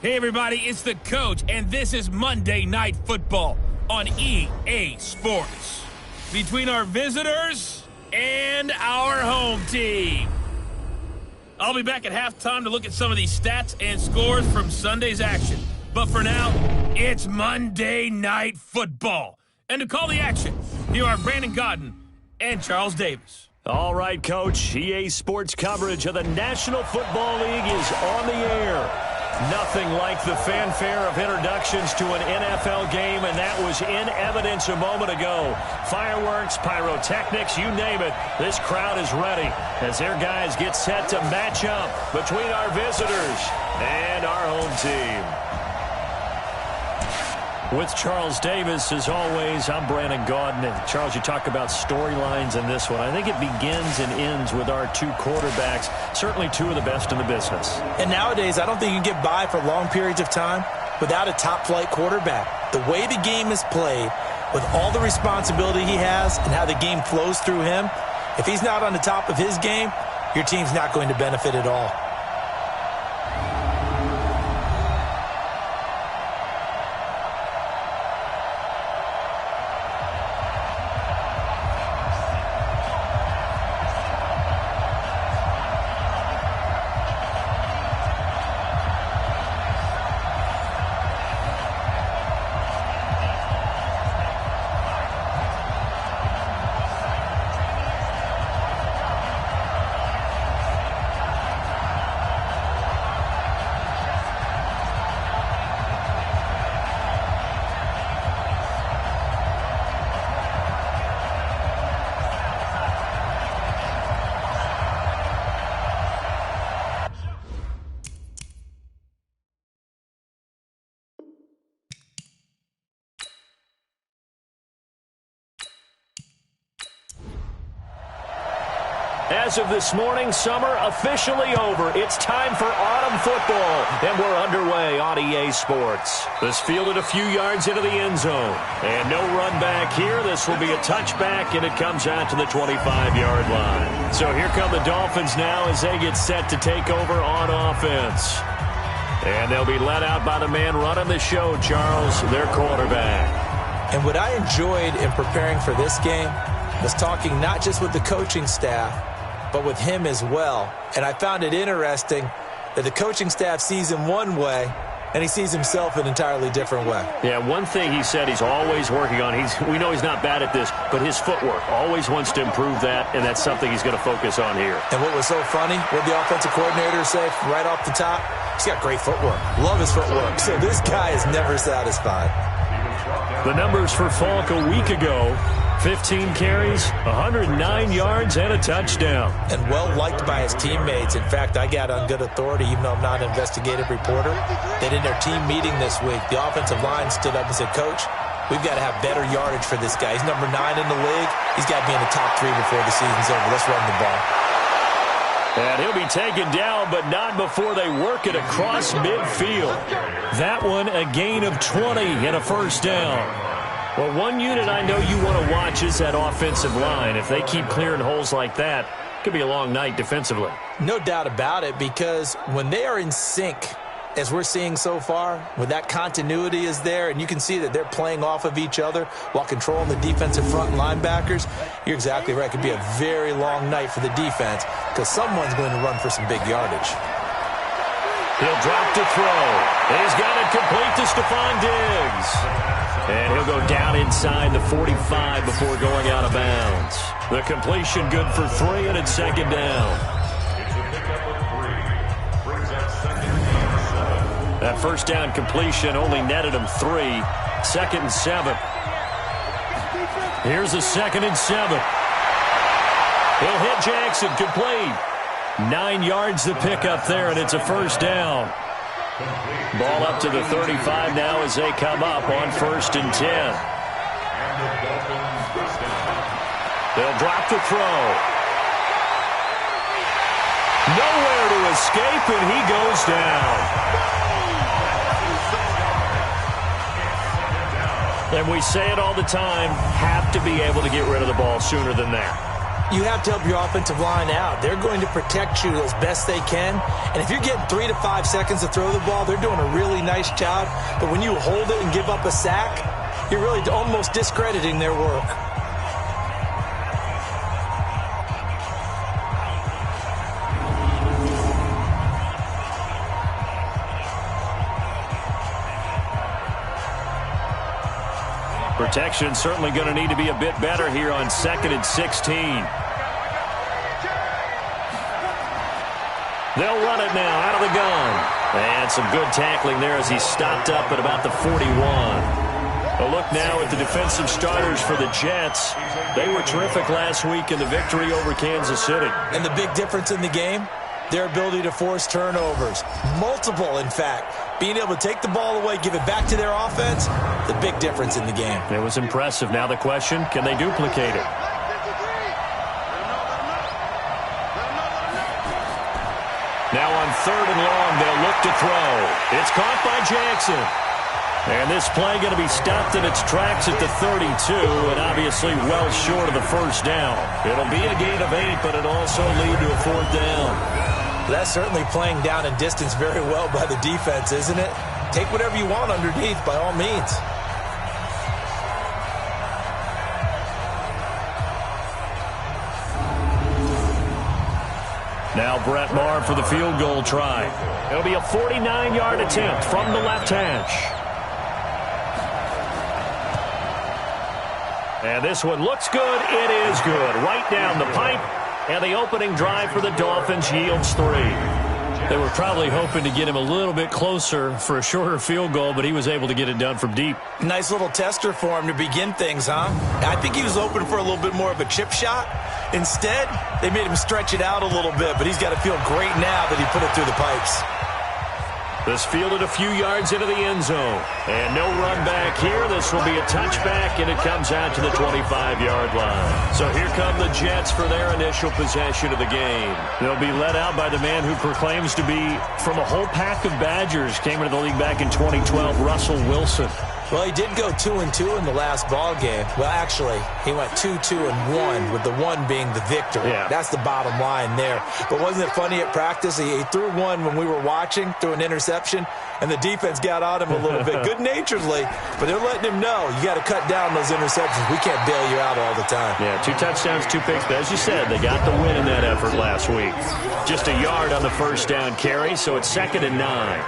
Hey, everybody, it's the coach, and this is Monday Night Football on EA Sports. Between our visitors and our home team. I'll be back at halftime to look at some of these stats and scores from Sunday's action. But for now, it's Monday Night Football. And to call the action, here are Brandon Godden and Charles Davis. All right, Coach. EA Sports coverage of the National Football League is on the air. Nothing like the fanfare of introductions to an NFL game, and that was in evidence a moment ago. Fireworks, pyrotechnics, you name it. This crowd is ready as their guys get set to match up between our visitors and our home team. With Charles Davis, as always, I'm Brandon Godden. And Charles, you talk about storylines in this one. I think it begins and ends with our two quarterbacks, certainly two of the best in the business. And nowadays, I don't think you can get by for long periods of time without a top-flight quarterback. The way the game is played, with all the responsibility he has and how the game flows through him, if he's not on the top of his game, your team's not going to benefit at all. As of this morning, summer officially over. It's time for autumn football, and we're underway on EA Sports. This fielded a few yards into the end zone, and no run back here. This will be a touchback, and it comes out to the 25-yard line. So here come the Dolphins now as they get set to take over on offense. And they'll be led out by the man running the show, Charles, their quarterback. And what I enjoyed in preparing for this game was talking not just with the coaching staff, but with him as well. And I found it interesting that the coaching staff sees him one way, and he sees himself an entirely different way. Yeah, one thing he said he's always working on, we know he's not bad at this, but his footwork, always wants to improve that, and that's something he's going to focus on here. And what was so funny, what the offensive coordinator said right off the top, he's got great footwork. Love his footwork. So this guy is never satisfied. The numbers for Falk a week ago: 15 carries, 109 yards, and a touchdown. And well-liked by his teammates. In fact, I got on good authority, even though I'm not an investigative reporter, that in their team meeting this week, the offensive line stood up and said, Coach, we've got to have better yardage for this guy. He's number 9 in the league. He's got to be in the top 3 before the season's over. Let's run the ball. And he'll be taken down, but not before they work it across midfield. That one, a gain of 20 and a first down. Well, one unit I know you want to watch is that offensive line. If they keep clearing holes like that, it could be a long night defensively. No doubt about it, because when they are in sync, as we're seeing so far, when that continuity is there, and you can see that they're playing off of each other while controlling the defensive front linebackers, you're exactly right. It could be a very long night for the defense because someone's going to run for some big yardage. He'll drop to throw. He's got it complete to Stephon Diggs. And he'll go down inside the 45 before going out of bounds. The completion good for 3, and it's second down. That first down completion only netted him 3. 2nd and 7. Here's a 2nd and 7. He'll hit Jackson complete. 9 yards to pick up there, and it's a first down. Ball up to the 35 now as they come up on 1st and 10. They'll drop the throw. Nowhere to escape, and he goes down. And we say it all the time, have to be able to get rid of the ball sooner than that. you have to help your offensive line out. They're going to protect you as best they can. And if you're getting 3 to 5 seconds to throw the ball, they're doing a really nice job. But when you hold it and give up a sack, you're really almost discrediting their work. Protection certainly going to need to be a bit better here on 2nd and 16. They'll run it now out of the gun. And some good tackling there as he stopped up at about the 41. A look now at the defensive starters for the Jets. They were terrific last week in the victory over Kansas City. And the big difference in the game, their ability to force turnovers. Multiple, in fact. Being able to take the ball away, give it back to their offense, the big difference in the game. It was impressive. Now the question, can they duplicate it? Now on 3rd and long, they'll look to throw. It's caught by Jackson. And this play going to be stopped in its tracks at the 32, and obviously well short of the first down. It'll be a gain of 8, but it'll also lead to a 4th down. That's certainly playing down and distance very well by the defense, isn't it? Take whatever you want underneath, by all means. Now Brett Maher for the field goal try. It'll be a 49-yard attempt from the left hash. And this one looks good. It is good. Right down the pipe. And the opening drive for the Dolphins yields 3. They were probably hoping to get him a little bit closer for a shorter field goal, but he was able to get it done from deep. Nice little tester for him to begin things, huh? I think he was hoping for a little bit more of a chip shot. Instead, they made him stretch it out a little bit, but he's got to feel great now that he put it through the pipes. This fielded a few yards into the end zone. And no run back here. This will be a touchback, and it comes out to the 25-yard line. So here come the Jets for their initial possession of the game. They'll be led out by the man who proclaims to be from a whole pack of Badgers. Came into the league back in 2012, Russell Wilson. Well, he did go 2-2 in the last ball game. Well, actually, he went 2-2-1, with the 1 being the victory. Yeah. That's the bottom line there. But wasn't it funny at practice? He threw one when we were watching, threw an interception, and the defense got on him a little bit, good-naturedly. But they're letting him know, you got to cut down those interceptions. We can't bail you out all the time. Yeah, 2 touchdowns, 2 picks. But as you said, they got the win in that effort last week. Just a yard on the first down carry, so it's 2nd and 9.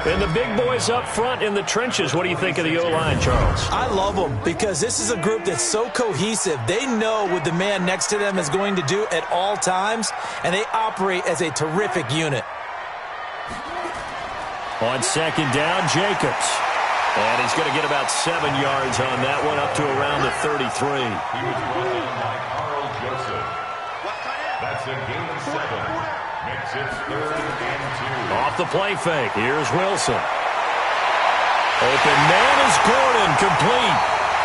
And the big boys up front in the trenches. What do you think of the O-line, Charles? I love them because this is a group that's so cohesive. They know what the man next to them is going to do at all times, and they operate as a terrific unit. On 2nd down, Jacobs. And he's going to get about 7 yards on that one, up to around the 33. He was brought in by Carl Joseph. That's a gain of 7. Makes it 3rd and 2. Off the play fake. Here's Wilson. Open man is Gordon, complete.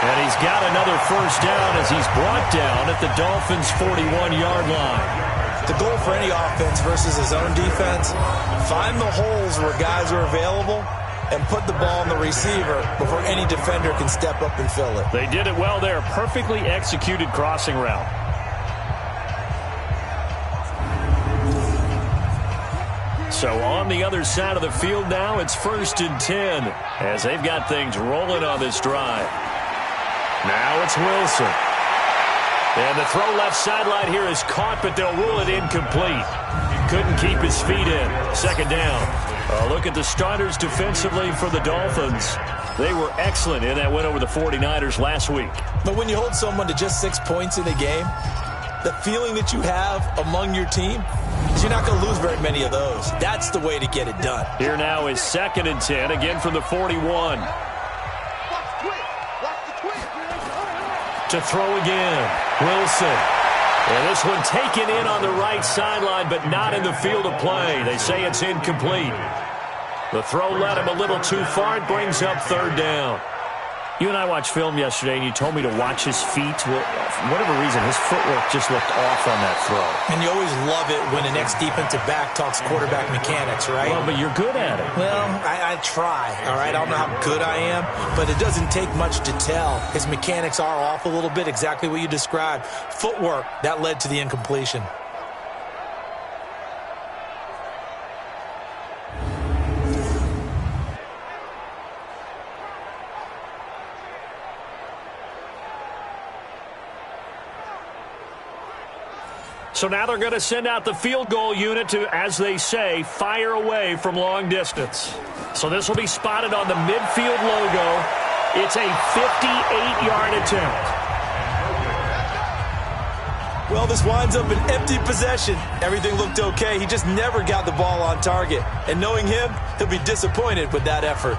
And he's got another first down as he's brought down at the Dolphins' 41-yard line. The goal for any offense versus his own defense, find the holes where guys are available and put the ball on the receiver before any defender can step up and fill it. They did it well there. Perfectly executed crossing route. So on the other side of the field now, it's 1st and 10 as they've got things rolling on this drive. Now it's Wilson. And the throw left sideline here is caught, but they'll rule it incomplete. Couldn't keep his feet in. 2nd down. Look at the starters defensively for the Dolphins. They were excellent in that win over the 49ers last week. But when you hold someone to just 6 points in a game, the feeling that you have among your team is you're not going to lose very many of those. That's the way to get it done. Here now is 2nd and 10, again from the 41. To throw again, Wilson. And this one taken in on the right sideline, but not in the field of play. They say it's incomplete. The throw led him a little too far. It brings up 3rd down. You and I watched film yesterday, and you told me to watch his feet. Well, for whatever reason, his footwork just looked off on that throw. And you always love it when an ex-defensive back talks quarterback mechanics, right? Well, but you're good at it. Well, I want to try, all right? I don't know how good I am, but it doesn't take much to tell. His mechanics are off a little bit, exactly what you described. Footwork, that led to the incompletion. So now they're going to send out the field goal unit to, as they say, fire away from long distance. So this will be spotted on the midfield logo. It's a 58-yard attempt. Well, this winds up an empty possession. Everything looked okay. He just never got the ball on target. And knowing him, he'll be disappointed with that effort.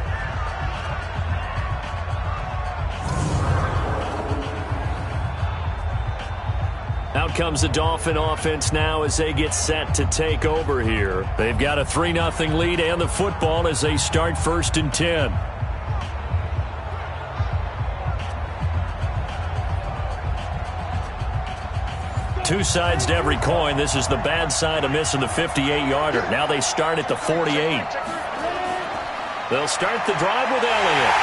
Out comes the Dolphin offense now as they get set to take over here. They've got a 3-0 lead and the football as they start 1st and 10. Two sides to every coin. This is the bad side of missing the 58-yarder. Now they start at the 48. They'll start the drive with Elliott.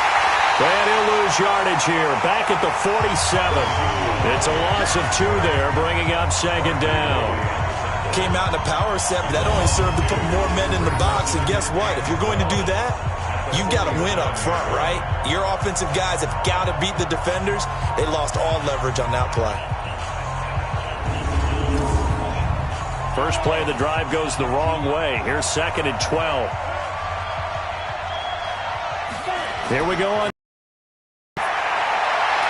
And he'll lose yardage here, back at the 47. It's a loss of 2 there, bringing up 2nd down. Came out in a power set, but that only served to put more men in the box. And guess what? If you're going to do that, you've got to win up front, right? Your offensive guys have got to beat the defenders. They lost all leverage on that play. First play of the drive goes the wrong way. Here's 2nd and 12. Here we go on.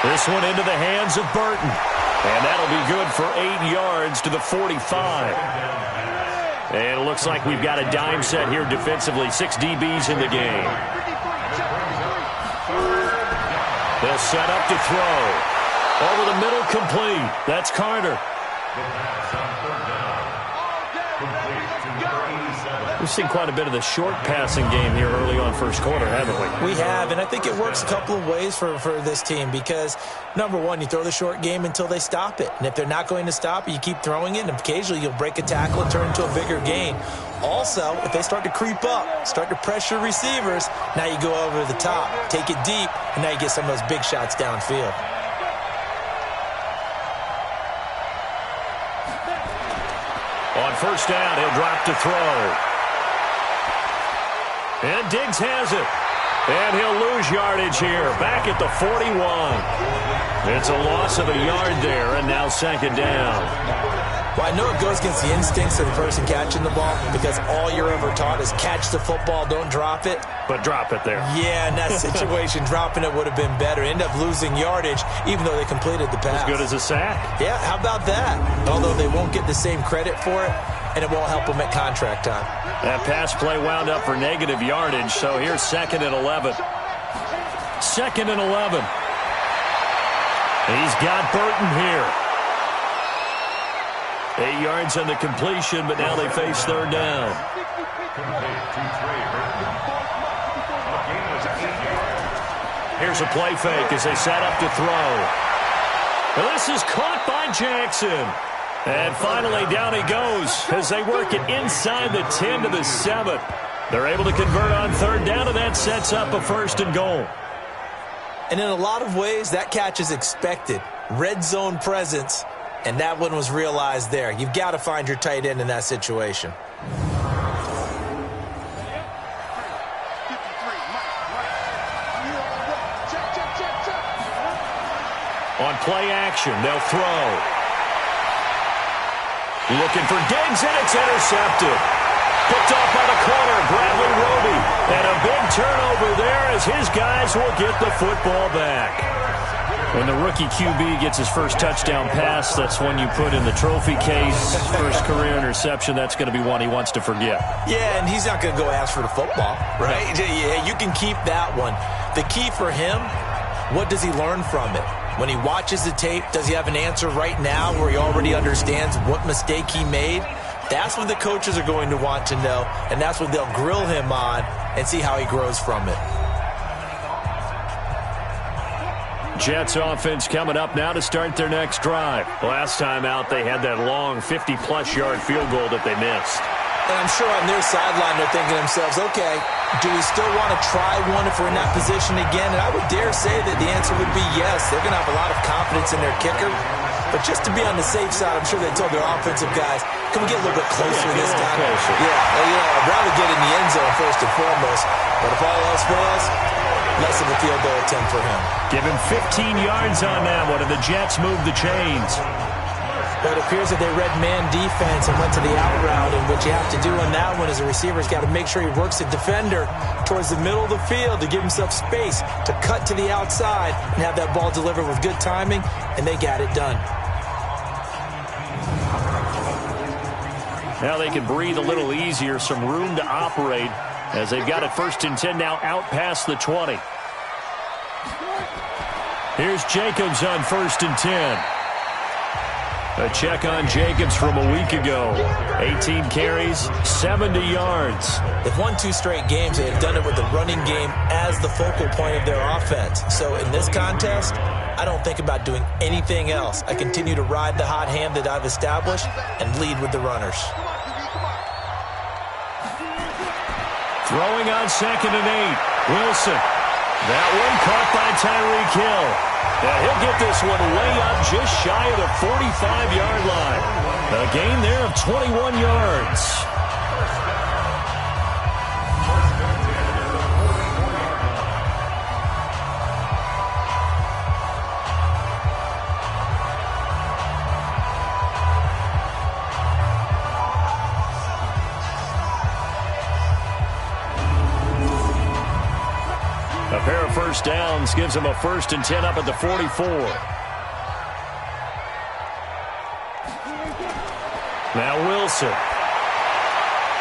This one into the hands of Burton. And that'll be good for 8 yards to the 45. And it looks like we've got a dime set here defensively. 6 DBs in the game. They'll set up to throw. Over the middle, complete. That's Carter. We've seen quite a bit of the short passing game here early on first quarter, haven't we? We have, and I think it works a couple of ways for this team because, number one, you throw the short game until they stop it. And if they're not going to stop it, you keep throwing it, and occasionally you'll break a tackle and turn into a bigger gain. Also, if they start to creep up, start to pressure receivers, now you go over the top, take it deep, and now you get some of those big shots downfield. On first down, he'll drop to throw. And Diggs has it. And he'll lose yardage here, back at the 41. It's a loss of a yard there, and now 2nd down. Well, I know it goes against the instincts of the person catching the ball because all you're ever taught is catch the football, don't drop it. But drop it there. Yeah, in that situation, dropping it would have been better. End up losing yardage, even though they completed the pass. As good as a sack. Yeah, how about that? Although they won't get the same credit for it, and it won't help them at contract time. That pass play wound up for negative yardage, so here's 2nd and 11. 2nd and 11. He's got Burton here. 8 yards on the completion, but now they face 3rd down. Here's a play fake as they set up to throw. Well, this is caught by Jackson. And finally, down he goes as they work it inside the 10 to the 7. They're able to convert on 3rd down, and that sets up a 1st and goal. And in a lot of ways, that catch is expected. Red zone presence, and that one was realized there. You've got to find your tight end in that situation. On play action, they'll throw. Looking for Diggs, and it's intercepted. Picked off by the corner, Bradley Roby. And a big turnover there as his guys will get the football back. When the rookie QB gets his first touchdown pass, that's one you put in the trophy case. First career interception, that's going to be one he wants to forget. Yeah, and he's not going to go ask for the football, right? Yeah, you can keep that one. The key for him, what does he learn from it? When he watches the tape, does he have an answer right now where he already understands what mistake he made? That's what the coaches are going to want to know, and that's what they'll grill him on and see how he grows from it. Jets offense coming up now to start their next drive. Last time out, they had that long 50-plus yard field goal that they missed. And I'm sure on their sideline they're thinking to themselves, okay, Do we still want to try one if we're in that position again? And I would dare say that the answer would be yes. They're going to have a lot of confidence in their kicker. But just to be on the safe side, I'm sure they told their offensive guys, can we get a little bit closer this time? I'd rather get in the end zone first and foremost. But if all else fails, less of a field goal attempt for him. Give him 15 yards on that one, and the Jets move the chains. But it appears that they read man defense and went to the out route, and what you have to do on that one as a receiver is got to make sure he works the defender towards the middle of the field to give himself space to cut to the outside and have that ball delivered with good timing, and they got it done. Now they can breathe a little easier, some room to operate as they've got it 1st and 10 now out past the 20. Here's Jacobs on 1st and 10. A check on Jacobs from a week ago. 18 carries, 70 yards. They've won 2 straight games. They have done it with the running game as the focal point of their offense. So in this contest, I don't think about doing anything else. I continue to ride the hot hand that I've established and lead with the runners. Throwing on 2nd and 8. Wilson. That one caught by Tyreek Hill. And he'll get this one way up just shy of the 45-yard line. A gain there of 21 yards. A pair of first downs gives him a 1st and 10 up at the 44. Now Wilson.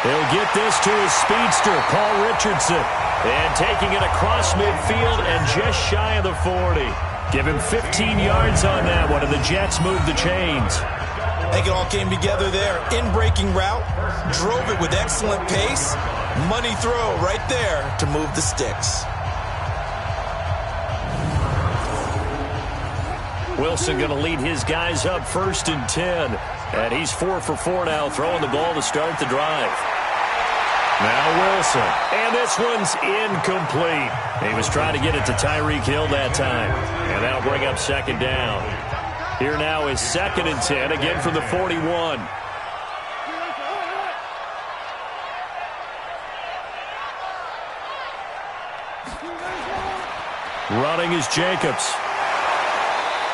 He'll get this to his speedster, Paul Richardson. And taking it across midfield and just shy of the 40. Give him 15 yards on that one, and the Jets move the chains. I think it all came together there. In-breaking route, drove it with excellent pace. Money throw right there to move the sticks. Wilson going to lead his guys up 1st and 10. And he's 4 for 4 now, throwing the ball to start the drive. Now Wilson. And this one's incomplete. He was trying to get it to Tyreek Hill that time. And that'll bring up 2nd down. Here now is 2nd and 10, again from the 41. Running is Jacobs.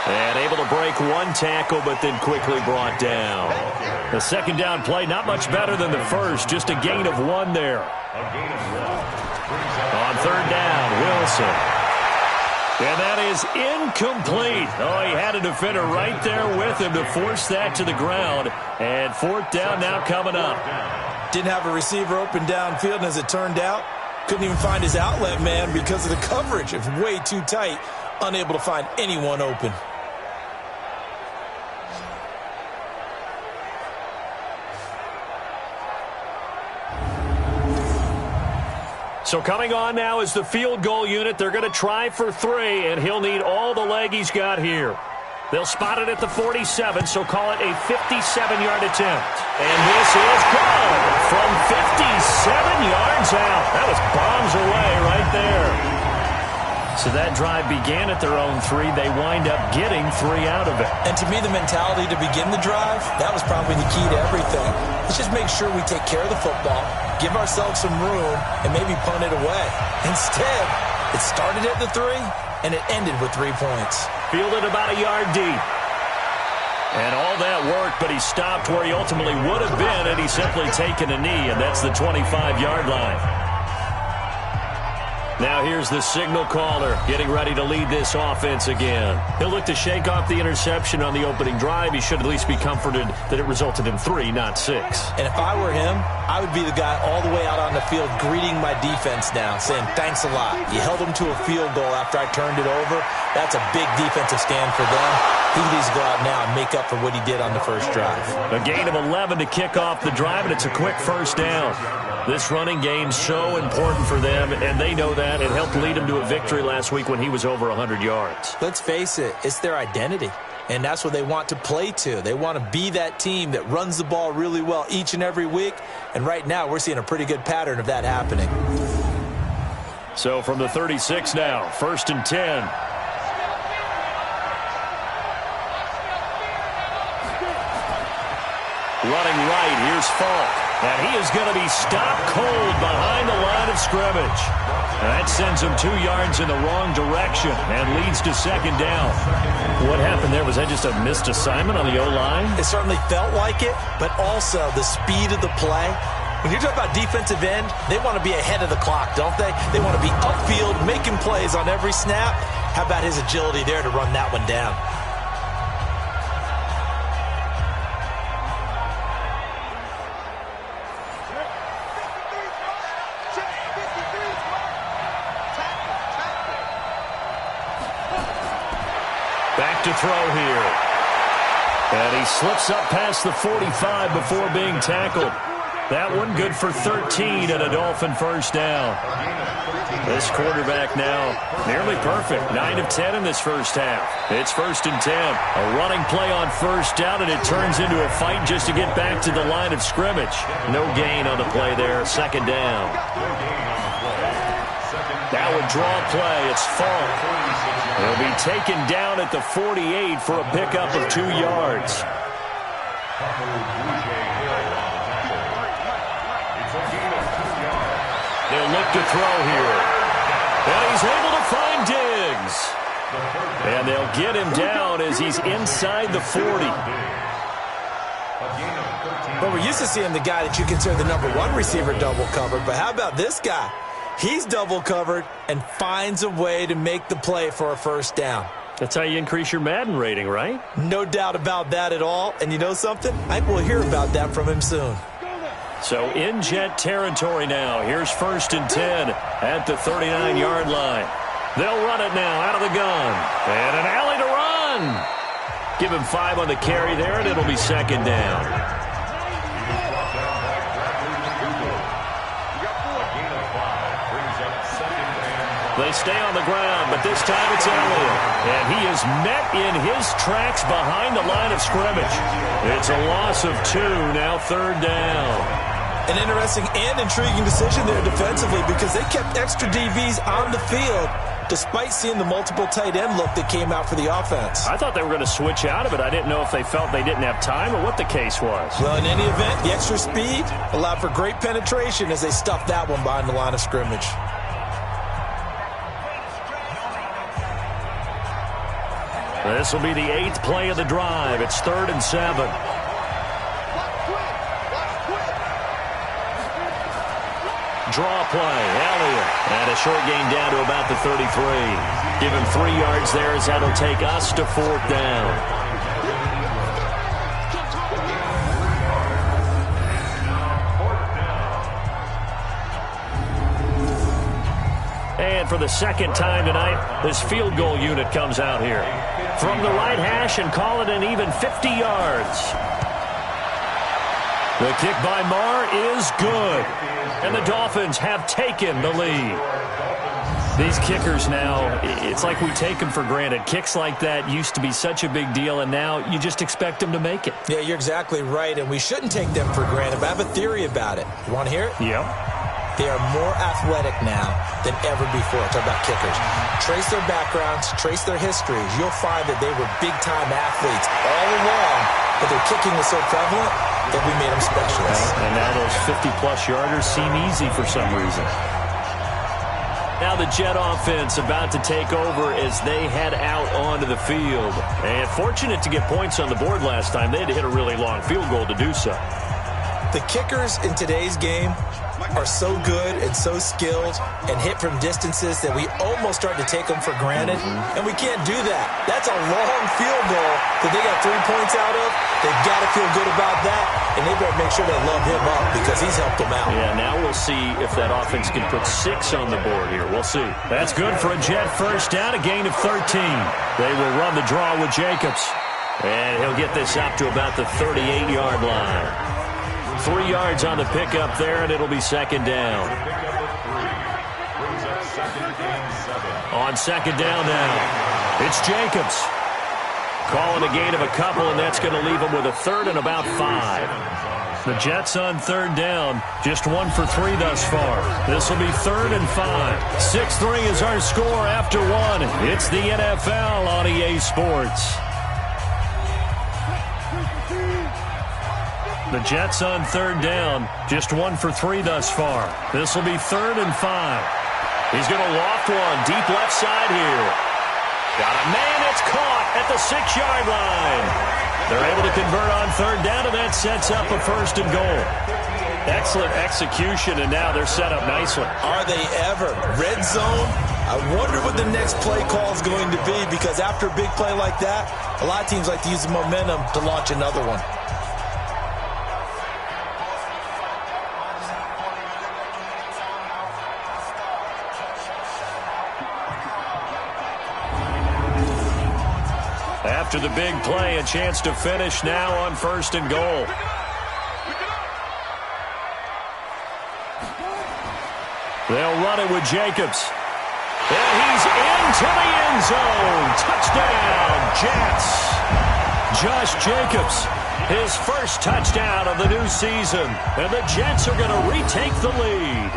And able to break one tackle, but then quickly brought down. The 2nd down play, not much better than the first, just a gain of 1 there. On 3rd down, Wilson. And that is incomplete. Oh, he had a defender right there with him to force that to the ground. And 4th down now coming up. Didn't have a receiver open downfield, and as it turned out, couldn't even find his outlet man because of the coverage. It was way too tight, unable to find anyone open. So coming on now is the field goal unit. They're going to try for 3, and he'll need all the leg he's got here. They'll spot it at the 47, so call it a 57-yard attempt. And this is good from 57 yards out. That was bombs away right there. So that drive began at their own 3. They wind up getting 3 out of it. And to me, the mentality to begin the drive, that was probably the key to everything. Let's just make sure we take care of the football, give ourselves some room, and maybe punt it away. Instead, it started at the 3, and it ended with 3 points. Fielded about a yard deep. And all that worked, but he stopped where he ultimately would have been, and he's simply taken a knee, and that's the 25-yard line. Now here's the signal caller getting ready to lead this offense again. He'll look to shake off the interception on the opening drive. He should at least be comforted that it resulted in 3, not 6. And if I were him, I would be the guy all the way out on the field greeting my defense now, saying thanks a lot. You held them to a field goal after I turned it over. That's a big defensive stand for them. He needs to go out now and make up for what he did on the first drive. A gain of 11 to kick off the drive, and it's a quick 1st down. This running game's so important for them, and they know that. It helped lead them to a victory last week when he was over 100 yards. Let's face it, it's their identity, and that's what they want to play to. They want to be that team that runs the ball really well each and every week, and right now we're seeing a pretty good pattern of that happening. So from the 36 now, 1st and 10. Running right, here's Falk. And he is going to be stopped cold behind the line of scrimmage. And that sends him 2 yards in the wrong direction and leads to 2nd down. What happened there? Was that just a missed assignment on the O-line? It certainly felt like it, but also the speed of the play. When you're talking about defensive end, they want to be ahead of the clock, don't they? They want to be upfield, making plays on every snap. How about his agility there to run that one down? Back to throw here. And he slips up past the 45 before being tackled. That one good for 13 and a Dolphin 1st down. This quarterback now nearly perfect. 9 of 10 in this first half. It's 1st and 10. A running play on 1st down, and it turns into a fight just to get back to the line of scrimmage. No gain on the play there. 2nd down. Now a draw play. It's Falk. He'll be taken down at the 48 for a pickup of 2 yards. They'll look to throw here. And he's able to find Diggs. And they'll get him down as he's inside the 40. But we're used to seeing the guy that you consider the #1 receiver double covered. But how about this guy? He's double covered and finds a way to make the play for a 1st down. That's how you increase your Madden rating, right? No doubt about that at all. And you know something? I will hear about that from him soon. So in Jet territory now. Here's 1st and 10 at the 39-yard line. They'll run it now out of the gun. And an alley to run. Give him 5 on the carry there, and it'll be 2nd down. They stay on the ground, but this time it's Elliott. And he is met in his tracks behind the line of scrimmage. It's a loss of 2, now 3rd down. An interesting and intriguing decision there defensively because they kept extra DBs on the field despite seeing the multiple tight end look that came out for the offense. I thought they were going to switch out of it. I didn't know if they felt they didn't have time or what the case was. Well, in any event, the extra speed allowed for great penetration as they stuffed that one behind the line of scrimmage. This will be the 8th play of the drive. It's 3rd and 7. Draw play, Elliott. And a short gain down to about the 33. Give him 3 yards there as that'll take us to 4th down. And for the 2nd time tonight, this field goal unit comes out here. From the right hash and call it an even 50 yards. The kick by Marr is good. And the Dolphins have taken the lead. These kickers now, it's like we take them for granted. Kicks like that used to be such a big deal, and now you just expect them to make it. Yeah, you're exactly right, and we shouldn't take them for granted, but I have a theory about it. You want to hear it? Yep. They are more athletic now than ever before. Talk about kickers. Trace their backgrounds, trace their histories. You'll find that they were big-time athletes all along, but their kicking was so prevalent that we made them specialists. And now those 50-plus yarders seem easy for some reason. Now the Jet offense about to take over as they head out onto the field. And fortunate to get points on the board last time. They had to hit a really long field goal to do so. The kickers in today's game are so good and so skilled and hit from distances that we almost start to take them for granted, and we can't do that. That's a long field goal that they got 3 points out of. They've got to feel good about that, and they better make sure they love him up because he's helped them out. Yeah, now we'll see if that offense can put 6 on the board here. We'll see. That's good for a Jet 1st down, a gain of 13. They will run the draw with Jacobs, and he'll get this up to about the 38-yard line. 3 yards on the pickup there, and it'll be 2nd down. On 2nd down now, it's Jacobs. Calling a gain of a couple, and that's going to leave them with a third and about 5. The Jets on third down, just 1 for 3 thus far. This will be 3rd and 5. 6-3 is our score after 1. It's the NFL on EA Sports. The Jets on third down, just 1 for 3 thus far. This will be 3rd and 5. He's going to loft one deep left side here. Got a man, it's caught at the 6-yard line. They're able to convert on third down, and that sets up a 1st and goal. Excellent execution, and now they're set up nicely. Are they ever? Red zone? I wonder what the next play call is going to be, because after a big play like that, a lot of teams like to use the momentum to launch another one. After the big play, a chance to finish now on 1st and goal. They'll run it with Jacobs. And he's into the end zone. Touchdown, Jets. Josh Jacobs, his first touchdown of the new season. And the Jets are going to retake the lead.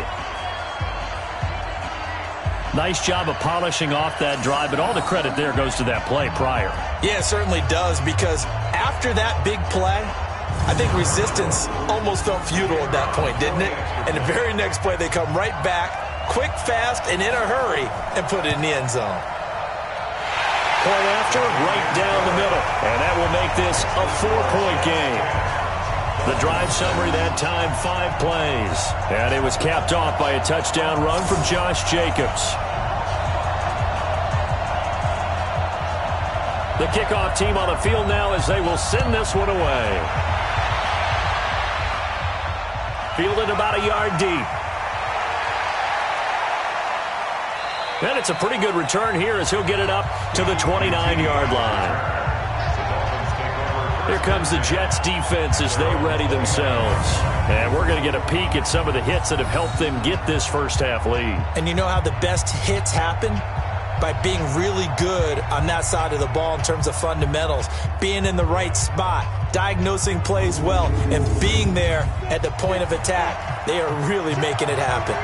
nice job of polishing off that drive, but all the credit there goes to that play prior. Yeah, it certainly does, because after that big play, I think resistance almost felt futile at that point, didn't it? And the very next play, they come right back, quick, fast, and in a hurry, and put it in the end zone. Point after, right down the middle. And that will make this a 4-point game. The drive summary that time, 5 plays. And it was capped off by a touchdown run from Josh Jacobs. The kickoff team on the field now as they will send this one away. Fielded about a yard deep. And it's a pretty good return here as he'll get it up to the 29-yard line. Here comes the Jets defense as they ready themselves. And we're going to get a peek at some of the hits that have helped them get this first half lead. And you know how the best hits happen? By being really good on that side of the ball in terms of fundamentals, being in the right spot, diagnosing plays well, and being there at the point of attack. They are really making it happen.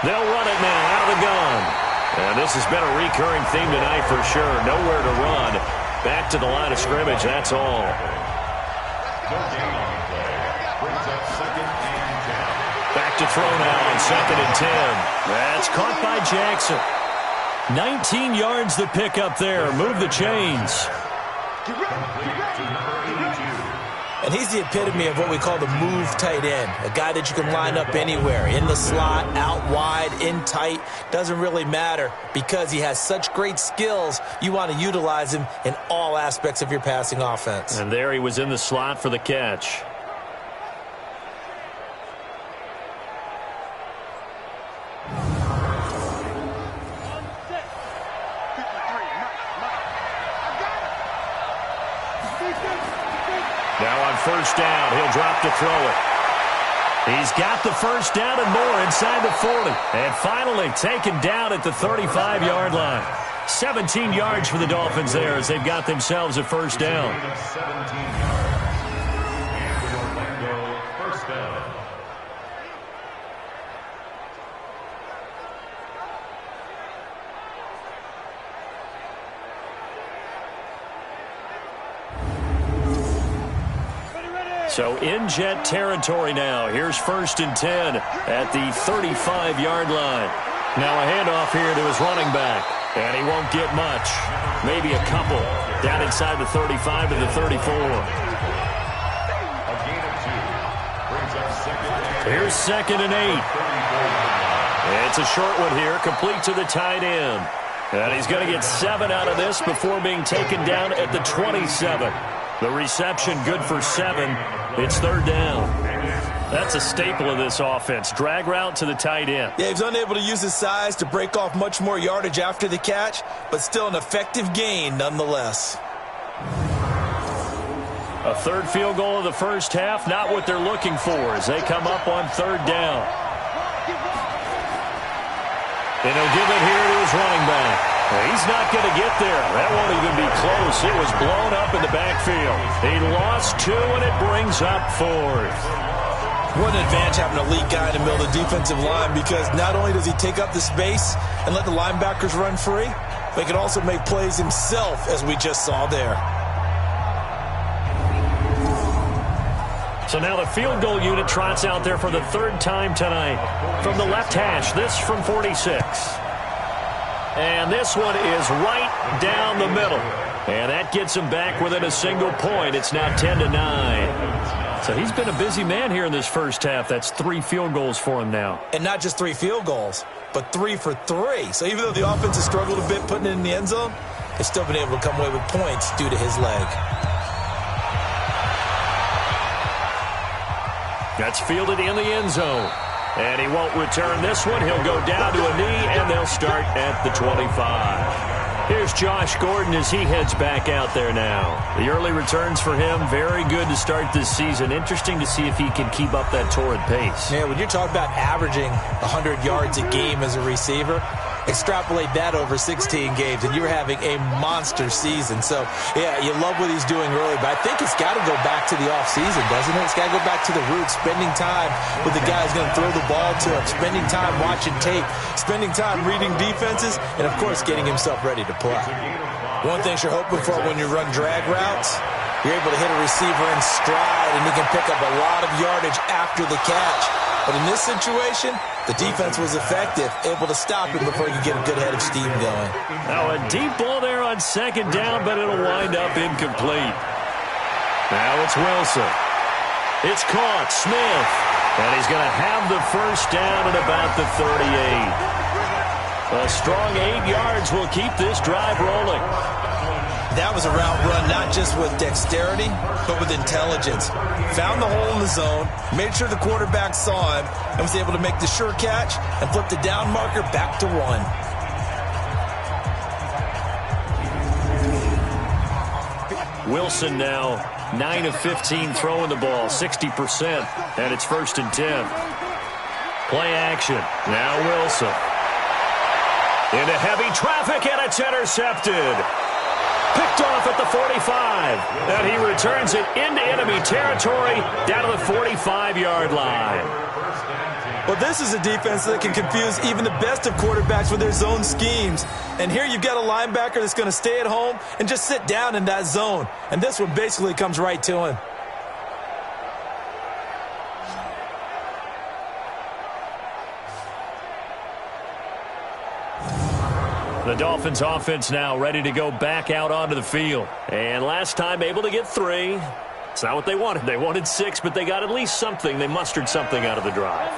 They'll run it now out of the gun. And this has been a recurring theme tonight for sure. Nowhere to run. Back to the line of scrimmage, that's all. Back to throw now on 2nd and 10. That's caught by Jackson. 19 yards the pick up there. Move the chains. And he's the epitome of what we call the move tight end. A guy that you can line up anywhere. In the slot, out wide, in tight. Doesn't really matter because he has such great skills. You want to utilize him in all aspects of your passing offense. And there he was in the slot for the catch. Now on 1st down, he'll drop to throw it. He's got the first down and more inside the 40. And finally taken down at the 35-yard line. 17 yards for the Dolphins there as they've got themselves a first down. So in Jet territory now. Here's 1st and 10 at the 35-yard line. Now a handoff here to his running back. And he won't get much. Maybe a couple. Down inside the 35 to the 34. Here's 2nd and 8. It's a short one here, complete to the tight end. And he's going to get 7 out of this before being taken down at the 27. The reception good for 7. It's 3rd down. That's a staple of this offense. Drag route to the tight end. Yeah, he was unable to use his size to break off much more yardage after the catch, but still an effective gain nonetheless. A 3rd field goal of the first half, not what they're looking for as they come up on 3rd down. And he'll give it here to his running back. He's not going to get there. That won't even be close. It was blown up in the backfield. He lost 2, and it brings up 4th. What an advantage having an elite guy in the middle of the defensive line, because not only does he take up the space and let the linebackers run free, but he can also make plays himself, as we just saw there. So now the field goal unit trots out there for the 3rd time tonight. From the left hash, this from 46. And this one is right down the middle. And that gets him back within a single point. It's now 10-9. So he's been a busy man here in this first half. That's 3 field goals for him now. And not just 3 field goals, but 3 for 3. So even though the offense has struggled a bit putting it in the end zone, they've still been able to come away with points due to his leg. That's fielded in the end zone. And he won't return this one. He'll go down to a knee, and they'll start at the 25. Here's Josh Gordon as he heads back out there now. The early returns for him, very good to start this season. Interesting to see if he can keep up that torrid pace. Yeah, when you're talking about averaging 100 yards a game as a receiver, extrapolate that over 16 games, and you're having a monster season. So, yeah, you love what he's doing early, but I think it's got to go back to the offseason, doesn't it? It's got to go back to the roots, spending time with the guy who's going to throw the ball to him, spending time watching tape, spending time reading defenses, and, of course, getting himself ready to play. One thing you're hoping for when you run drag routes, you're able to hit a receiver in stride, and he can pick up a lot of yardage after the catch. But in this situation, the defense was effective, able to stop him before he could get a good head of steam going. Now a deep ball there on 2nd down, but it'll wind up incomplete. Now it's Wilson. It's caught. Smith. And he's going to have the first down at about the 38. A strong 8 yards will keep this drive rolling. That was a route run not just with dexterity, but with intelligence. Found the hole in the zone, made sure the quarterback saw him, and was able to make the sure catch and flip the down marker back to 1. Wilson now 9 of 15 throwing the ball, 60%, and it's 1st and 10. Play action. Now Wilson. Into heavy traffic, and it's intercepted. Picked off at the 45, and he returns it into enemy territory down to the 45-yard line. Well, this is a defense that can confuse even the best of quarterbacks with their zone schemes. And here you've got a linebacker that's going to stay at home and just sit down in that zone. And this one basically comes right to him. The Dolphins offense now ready to go back out onto the field. And last time able to get 3. It's not what they wanted. They wanted 6, but they got at least something. They mustered something out of the drive.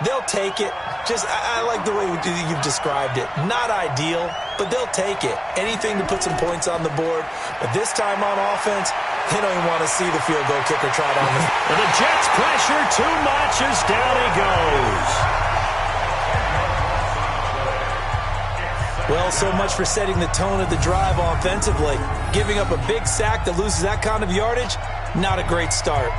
They'll take it. I like the way you've described it. Not ideal, but they'll take it. Anything to put some points on the board. But this time on offense, they don't even want to see the field goal kicker try down. And the Jets pressure too much as down he goes. Well, so much for setting the tone of the drive offensively. Giving up a big sack that loses that kind of yardage, not a great start.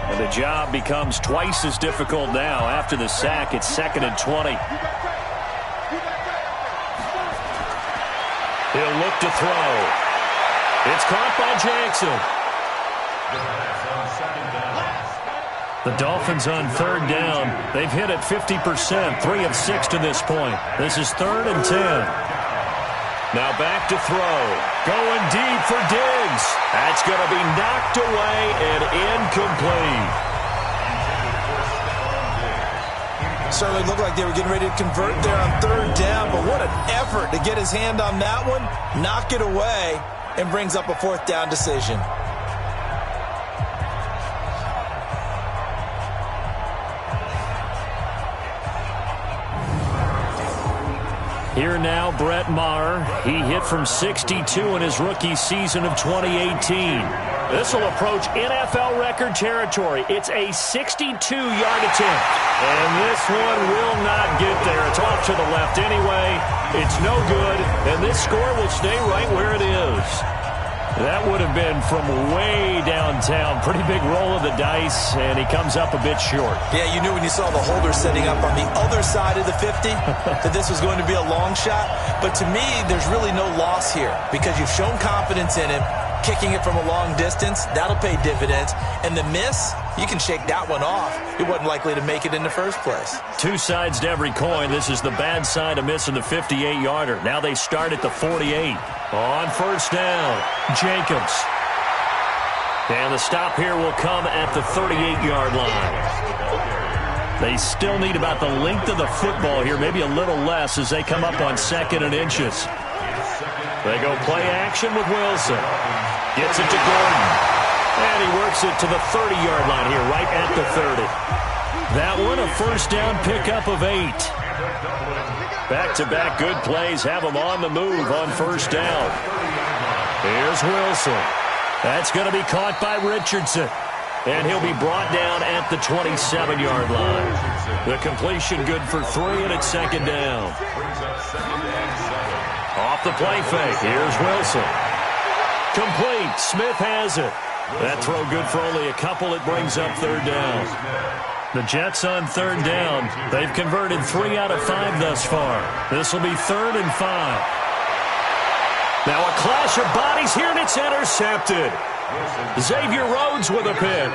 And the job becomes twice as difficult now. After the sack, it's 2nd and 20. He'll look to throw. It's caught by Jackson. The Dolphins on 3rd down. They've hit it 50%, 3 of 6 to this point. This is 3rd and 10. Now back to throw. Going deep for Diggs. That's going to be knocked away and incomplete. Certainly looked like they were getting ready to convert there on 3rd down, but what an effort to get his hand on that one, knock it away, and brings up a 4th down decision. Here now, Brett Maher. He hit from 62 in his rookie season of 2018. This will approach NFL record territory. It's a 62-yard attempt. And this one will not get there. It's off to the left anyway. It's no good. And this score will stay right where it is. That would have been from way downtown. Pretty big roll of the dice, and he comes up a bit short. Yeah, you knew when you saw the holder setting up on the other side of the 50 that this was going to be a long shot. But to me, there's really no loss here because you've shown confidence in him. Kicking it from a long distance, that'll pay dividends. And the miss, you can shake that one off. He wasn't likely to make it in the first place. Two sides to every coin. This is the bad side of missing the 58-yarder. Now they start at the 48. On first down, Jacobs. And the stop here will come at the 38-yard line. They still need about the length of the football here, maybe a little less as they come up on 2nd and inches. They go play action with Wilson. Gets it to Gordon. And he works it to the 30-yard line here, right at the 30. That one, a first down pickup of 8. Back-to-back good plays have him on the move on first down. Here's Wilson. That's going to be caught by Richardson. And he'll be brought down at the 27-yard line. The completion good for 3, and it's 2nd down. Off the play fake. Here's Wilson. Complete. Smith has it. That throw good for only a couple. It brings up 3rd down. The Jets on 3rd down. They've converted 3 out of 5 thus far. This will be 3rd and 5. Now a clash of bodies here, and it's intercepted. Xavier Rhodes with a pick.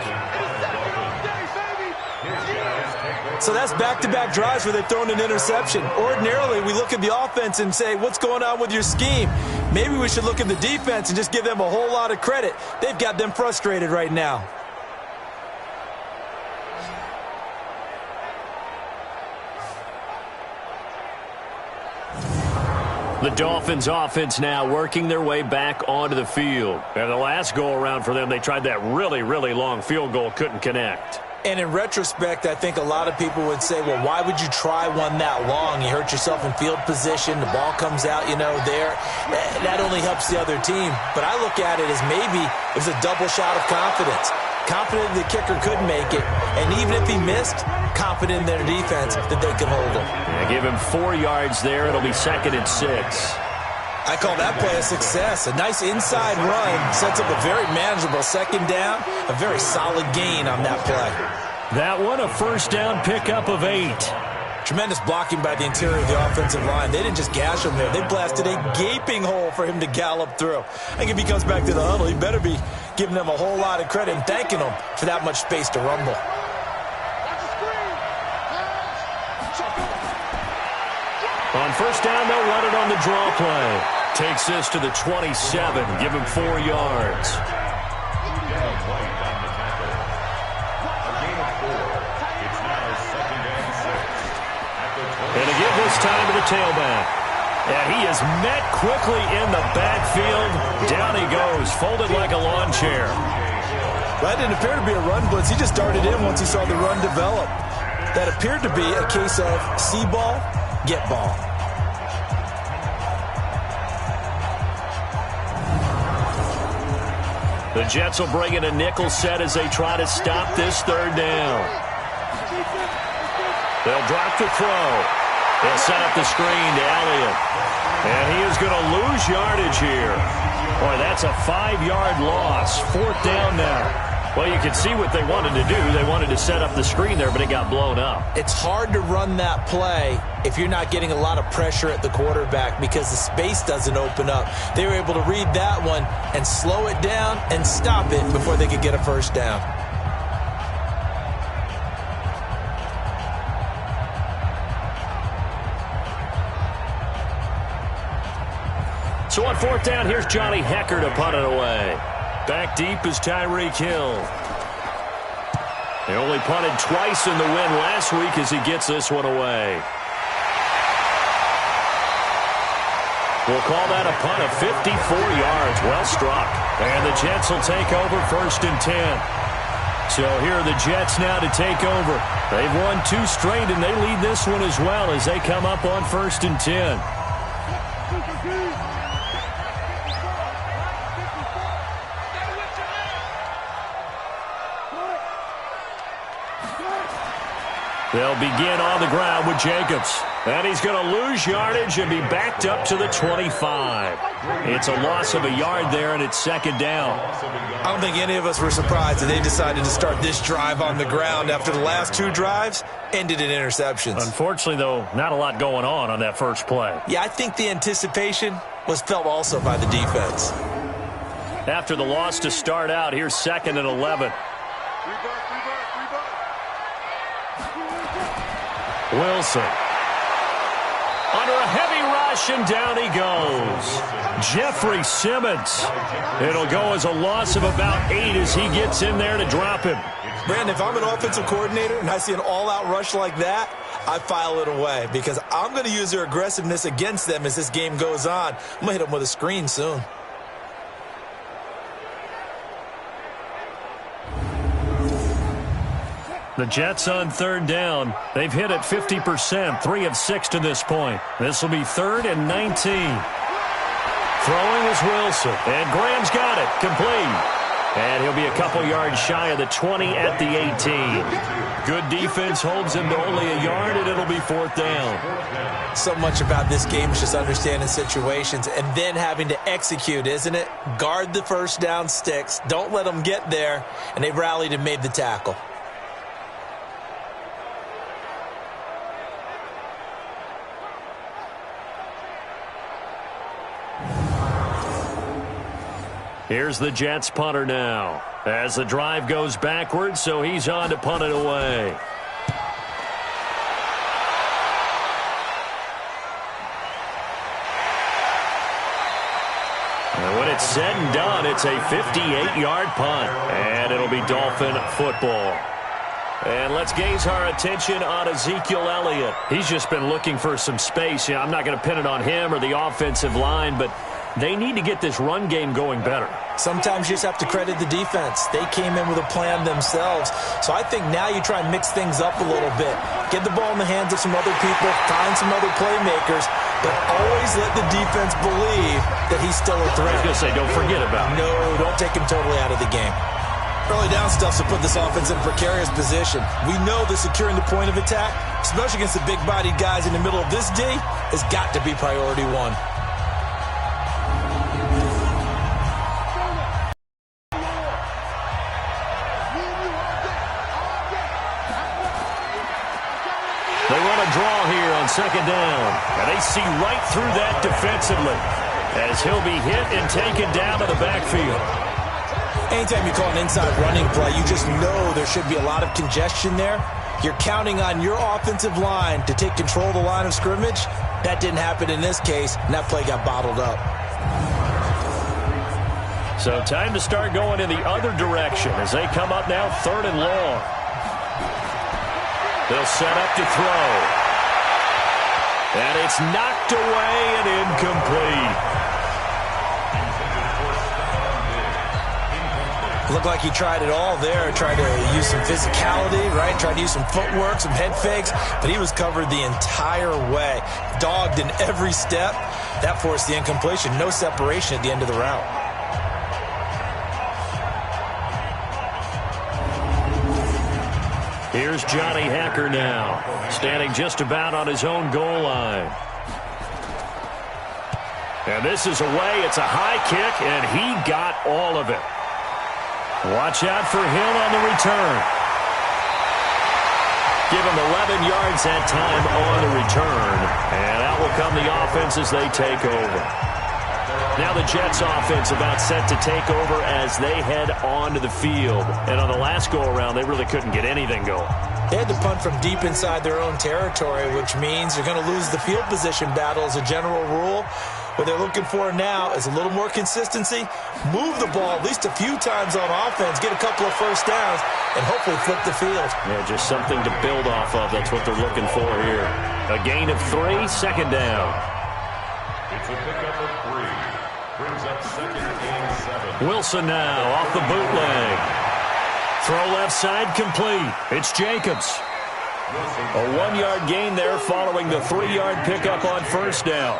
So that's back-to-back drives where they've thrown an interception. Ordinarily, we look at the offense and say, what's going on with your scheme? Maybe we should look at the defense and just give them a whole lot of credit. They've got them frustrated right now. The Dolphins offense now working their way back onto the field. And the last go-around for them, they tried that really, really long field goal, couldn't connect. And in retrospect, I think a lot of people would say, well, why would you try one that long? You hurt yourself in field position. The ball comes out, there. That only helps the other team. But I look at it as maybe it was a double shot of confidence. Confident the kicker could make it. And even if he missed, confident in their defense that they could hold him. Yeah, give him 4 yards there. It'll be 2nd and 6. I call that play a success. A nice inside run sets up a very manageable 2nd down. A very solid gain on that play. That one, a first down pickup of 8. Tremendous blocking by the interior of the offensive line. They didn't just gash him there. They blasted a gaping hole for him to gallop through. I think if he comes back to the huddle, he better be giving them a whole lot of credit and thanking them for that much space to rumble. On first down, they'll run it on the draw play. Takes this to the 27. Give him 4 yards. And again this time to the tailback. And he is met quickly in the backfield. Down he goes, folded like a lawn chair. That didn't appear to be a run blitz. He just darted in once he saw the run develop. That appeared to be a case of see ball, get ball. The Jets will bring in a nickel set as they try to stop this 3rd down. They'll drop the throw. They'll set up the screen to Elliott. And he is going to lose yardage here. Boy, that's a 5-yard loss. 4th down now. Well, you can see what they wanted to do. They wanted to set up the screen there, but it got blown up. It's hard to run that play if you're not getting a lot of pressure at the quarterback because the space doesn't open up. They were able to read that one and slow it down and stop it before they could get a first down. So on 4th down, here's Johnny Hecker to punt it away. Back deep is Tyreek Hill. They only punted twice in the win last week as he gets this one away. We'll call that a punt of 54 yards. Well struck. And the Jets will take over 1st and 10. So here are the Jets now to take over. They've won 2 straight, and they lead this one as well as they come up on 1st and 10. They'll begin on the ground with Jacobs. And he's going to lose yardage and be backed up to the 25. It's a loss of a yard there, and it's second down. I don't think any of us were surprised that they decided to start this drive on the ground after the last two drives ended in interceptions. Unfortunately, though, not a lot going on that first play. Yeah, I think the anticipation was felt also by the defense. After the loss to start out, here's 2nd and 11. Wilson. Under a heavy rush, and down he goes. Jeffrey Simmons. It'll go as a loss of about 8 as he gets in there to drop him. Brandon, if I'm an offensive coordinator and I see an all-out rush like that, I file it away because I'm going to use their aggressiveness against them as this game goes on. I'm going to hit them with a screen soon. The Jets on 3rd down. They've hit it 50%, 3 of 6 to this point. This will be 3rd and 19. Throwing is Wilson, and Graham's got it, complete. And he'll be a couple yards shy of the 20 at the 18. Good defense holds him to only a yard, and it'll be 4th down. So much about this game is just understanding situations and then having to execute, isn't it? Guard the first down sticks. Don't let them get there, and they rallied and made the tackle. Here's the Jets punter now. As the drive goes backwards, so he's on to punt it away. And when it's said and done, it's a 58-yard punt. And it'll be Dolphin football. And let's gaze our attention on Ezekiel Elliott. He's just been looking for some space. I'm not going to pin it on him or the offensive line, but they need to get this run game going better. Sometimes you just have to credit the defense. They came in with a plan themselves. So I think now you try and mix things up a little bit. Get the ball in the hands of some other people, find some other playmakers, but always let the defense believe that he's still a threat. I was going to say, don't forget about him. No, don't take him totally out of the game. Early down stuff to put this offense in a precarious position. We know that securing the point of attack, especially against the big-bodied guys in the middle of this D, has got to be priority one. They run a draw here on 2nd down, and they see right through that defensively as he'll be hit and taken down to the backfield. Anytime you call an inside running play, you just know there should be a lot of congestion there. You're counting on your offensive line to take control of the line of scrimmage. That didn't happen in this case, and that play got bottled up. So time to start going in the other direction as they come up now 3rd and long. They'll set up to throw. And it's knocked away and incomplete. Looked like he tried it all there, tried to use some physicality, right? Tried to use some footwork, some head fakes, but he was covered the entire way. Dogged in every step. That forced the incompletion. No separation at the end of the route. Here's Johnny Hacker now, standing just about on his own goal line. And this is away. It's a high kick, and he got all of it. Watch out for Hill on the return. Give him 11 yards that time on the return. And out will come the offense as they take over. Now the Jets offense about set to take over as they head onto the field. And on the last go-around, they really couldn't get anything going. They had to punt from deep inside their own territory, which means they're going to lose the field position battle as a general rule. What they're looking for now is a little more consistency, move the ball at least a few times on offense, get a couple of first downs, and hopefully flip the field. Yeah, just something to build off of. That's what they're looking for here. A gain of 3, 2nd down. It's a pickup of 3. Brings up 2nd and 7. Wilson now off the bootleg. Throw left side complete. It's Jacobs. A 1-yard gain there following the 3-yard pickup on first down.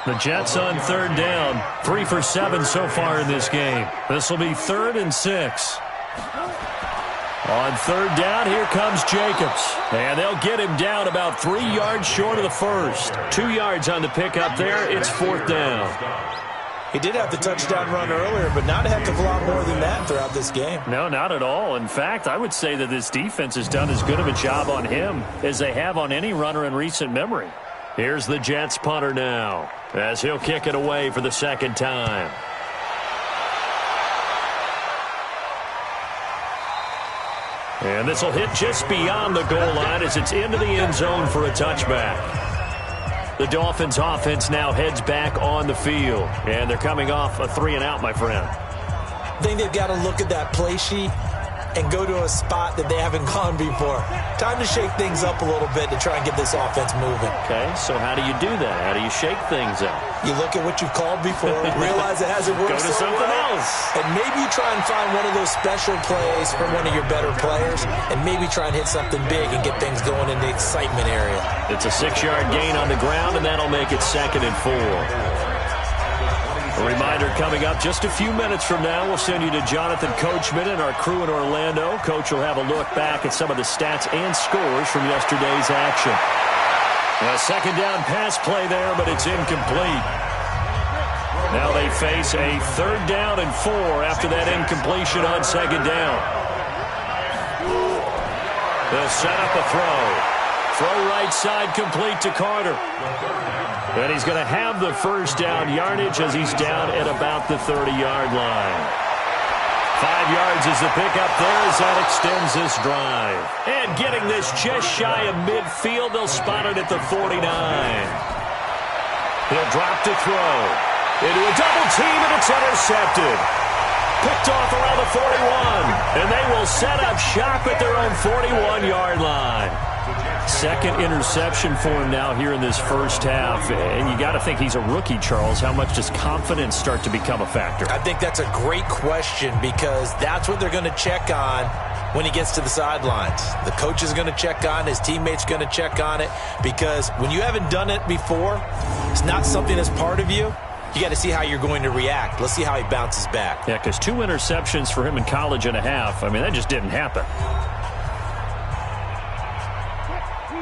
The Jets on 3rd down, 3 for 7 so far in this game. This will be 3rd and 6. On third down, here comes Jacobs. And they'll get him down about 3 yards short of the first. 2 yards on the pickup there. It's fourth down. He did have the touchdown run earlier, but not a heck of a lot more than that throughout this game. No, not at all. In fact, I would say that this defense has done as good of a job on him as they have on any runner in recent memory. Here's the Jets punter now, as he'll kick it away for the second time. And this will hit just beyond the goal line as it's into the end zone for a touchback. The Dolphins offense now heads back on the field, and they're coming off a 3-and-out, my friend. I think they've got to look at that play sheet and go to a spot that they haven't gone before. Time to shake things up a little bit to try and get this offense moving. Okay, so how do you do that? How do you shake things up? You look at what you've called before, realize it hasn't worked. Go to something else. And maybe you try and find one of those special plays from one of your better players, and maybe try and hit something big and get things going in the excitement area. It's a 6-yard gain on the ground, and that'll make it 2nd and 4. A reminder coming up just a few minutes from now. We'll send you to Jonathan Coachman and our crew in Orlando. Coach will have a look back at some of the stats and scores from yesterday's action. A second down pass play there, but it's incomplete. Now they face a 3rd down and 4 after that incompletion on 2nd down. They'll set up a throw. Throw right side complete to Carter. And he's going to have the first down yardage as he's down at about the 30-yard line. 5 yards is the pickup there as that extends this drive. And getting this just shy of midfield, they'll spot it at the 49. He'll drop to throw. Into a double team, and it's intercepted. Picked off around the 41. And they will set up shop at their own 41-yard line. Second interception for him now here in this first half. And you got to think he's a rookie, Charles. How much does confidence start to become a factor? I think that's a great question because that's what they're going to check on when he gets to the sidelines. The coach is going to check on, his teammates going to check on it, because when you haven't done it before, it's not something that's part of you. You got to see how you're going to react. Let's see how he bounces back. Yeah, because 2 interceptions for him in college and a half, I mean, that just didn't happen.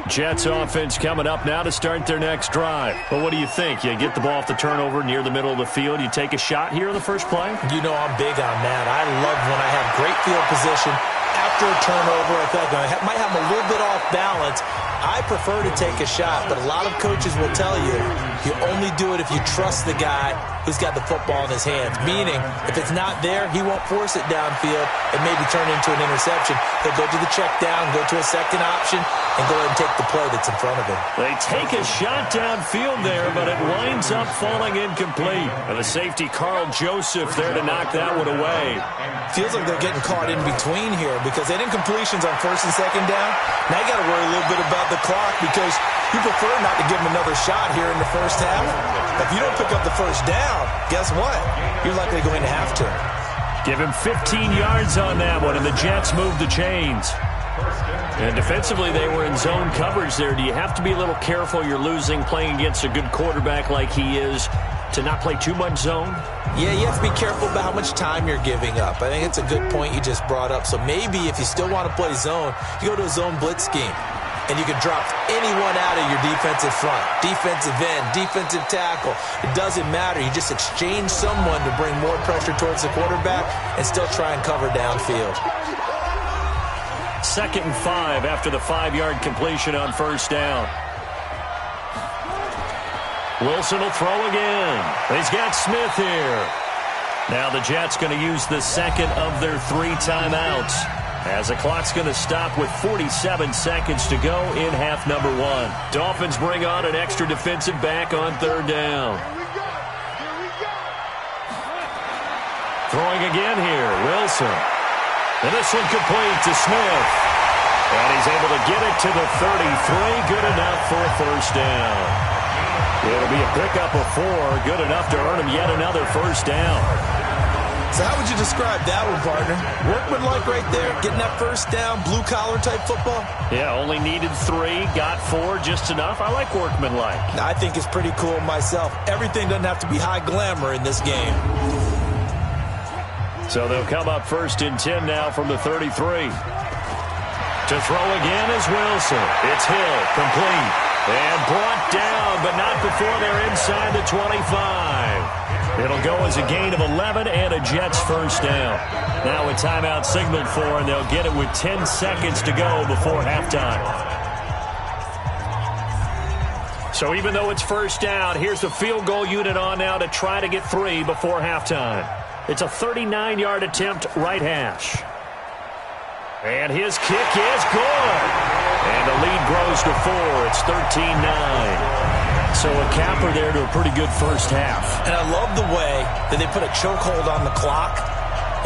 Jets offense coming up now to start their next drive. Well, what do you think? You get the ball off the turnover near the middle of the field. You take a shot here in the first play? You know I'm big on that. I love when I have great field position. After a turnover, I feel like I might have a little bit off balance. I prefer to take a shot, but a lot of coaches will tell you, you only do it if you trust the guy who's got the football in his hands. Meaning, if it's not there, he won't force it downfield and maybe turn into an interception. He'll go to the check down, go to a second option, and go ahead and take the play that's in front of him. They take a shot downfield there, but it winds up falling incomplete. And the safety, Carl Joseph, there to knock that one away. Feels like they're getting caught in between here because that incompletion's on 1st and 2nd down. Now you got to worry a little bit about the clock because you prefer not to give him another shot here in the first half. If you don't pick up the first down, guess what? You're likely going to have to. Give him 15 yards on that one, and the Jets move the chains. And defensively, they were in zone coverage there. Do you have to be a little careful? You're losing, playing against a good quarterback like he is, to not play too much zone? Yeah, you have to be careful about how much time you're giving up. I think it's a good point you just brought up. So maybe if you still want to play zone, you go to a zone blitz scheme. And you can drop anyone out of your defensive front, defensive end, defensive tackle. It doesn't matter. You just exchange someone to bring more pressure towards the quarterback and still try and cover downfield. 2nd and 5 after the 5-yard completion on first down. Wilson will throw again. He's got Smith here. Now the Jets going to use the second of their 3 timeouts, as the clock's going to stop with 47 seconds to go in half number 1. Dolphins bring on an extra defensive back on 3rd down. Throwing again here, Wilson. And this one complete to Smith. And he's able to get it to the 33. Good enough for a first down. It'll be a pickup of 4. Good enough to earn him yet another first down. So how would you describe that one, partner? Workmanlike right there, getting that first down, blue-collar type football? Yeah, only needed 3, got 4, just enough. I like workmanlike. I think it's pretty cool myself. Everything doesn't have to be high glamour in this game. So they'll come up 1st and 10 now from the 33. To throw again is Wilson. It's Hill, complete. And brought down, but not before they're inside the 25. It'll go as a gain of 11 and a Jets first down. Now a timeout signaled for, and they'll get it with 10 seconds to go before halftime. So even though it's first down, here's the field goal unit on now to try to get 3 before halftime. It's a 39-yard attempt, right hash. And his kick is good. And the lead grows to 4. It's 13-9. So a capper there to a pretty good first half. And I love the way that they put a chokehold on the clock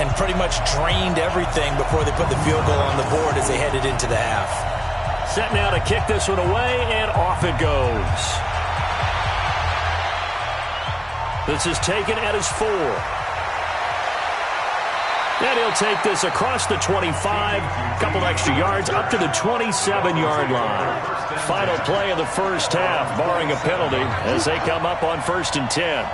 and pretty much drained everything before they put the field goal on the board as they headed into the half. Set now to kick this one away, and off it goes. This is taken at his 4. And he'll take this across the 25, couple extra yards, up to the 27-yard line. Final play of the first half, barring a penalty, as they come up on 1st and 10.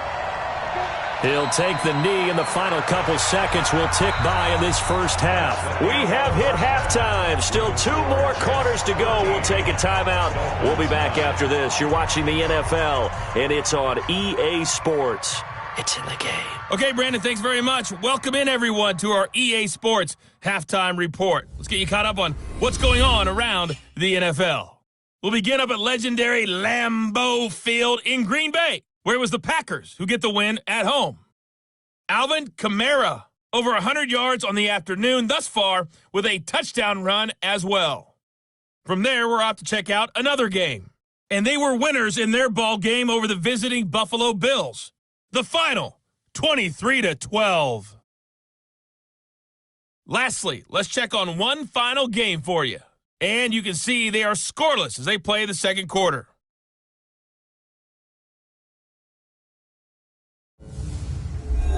He'll take the knee, and the final couple seconds will tick by in this first half. We have hit halftime. Still 2 more quarters to go. We'll take a timeout. We'll be back after this. You're watching the NFL, and it's on EA Sports. It's in the game. Okay, Brandon, thanks very much. Welcome in, everyone, to our EA Sports Halftime Report. Let's get you caught up on what's going on around the NFL. We'll begin up at legendary Lambeau Field in Green Bay, where it was the Packers who get the win at home. Alvin Kamara, over 100 yards on the afternoon thus far, with a touchdown run as well. From there, we're off to check out another game. And they were winners in their ball game over the visiting Buffalo Bills. The final, 23-12. Lastly, let's check on one final game for you. And you can see they are scoreless as they play the second quarter.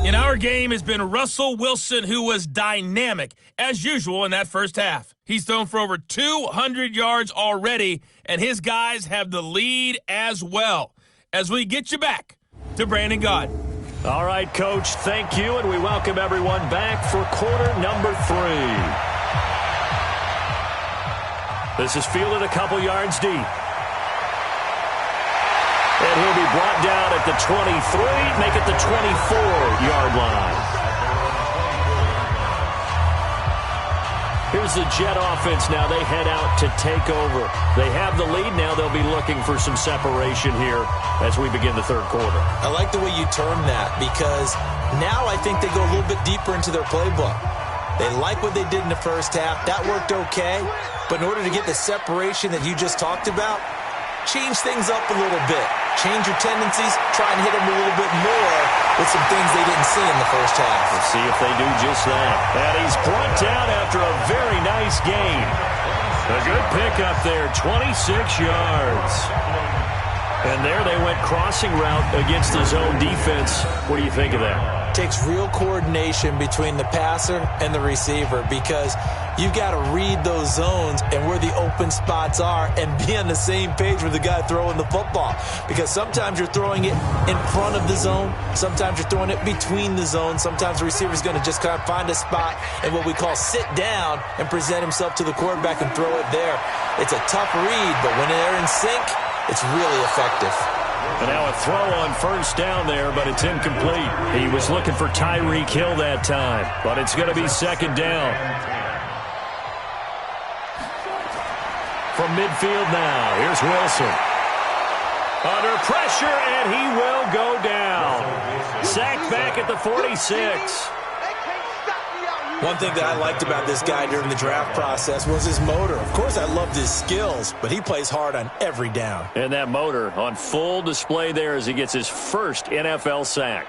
In our game has been Russell Wilson, who was dynamic, as usual, in that first half. He's thrown for over 200 yards already, and his guys have the lead as well. As we get you back to Brandon Gaudin. All right, Coach, thank you, and we welcome everyone back for quarter number 3. This is fielded a couple yards deep. And he'll be brought down at the 23, make it the 24-yard line. Here's the Jet offense now. They head out to take over. They have the lead now. They'll be looking for some separation here as we begin the third quarter. I like the way you term that, because now I think they go a little bit deeper into their playbook. They like what they did in the first half. That worked okay. But in order to get the separation that you just talked about, change things up a little bit. Change your tendencies. Try and hit them a little bit more with some things they didn't see in the first half. We'll see if they do just that. And he's brought down after a very nice gain. A good pickup there, 26 yards. And there they went crossing route against the zone defense. What do you think of that? Takes real coordination between the passer and the receiver, because you've got to read those zones and where the open spots are and be on the same page with the guy throwing the football. Because sometimes you're throwing it in front of the zone. Sometimes you're throwing it between the zones. Sometimes the receiver's going to just kind of find a spot and what we call sit down and present himself to the quarterback and throw it there. It's a tough read, but when they're in sync, it's really effective. And now a throw on first down there, but it's incomplete. He was looking for Tyreek Hill that time, but it's going to be second down. From midfield now, here's Wilson. Under pressure, and he will go down. Sacked back at the 46. One thing that I liked about this guy during the draft process was his motor. Of course, I loved his skills, but he plays hard on every down. And that motor on full display there as he gets his first NFL sack.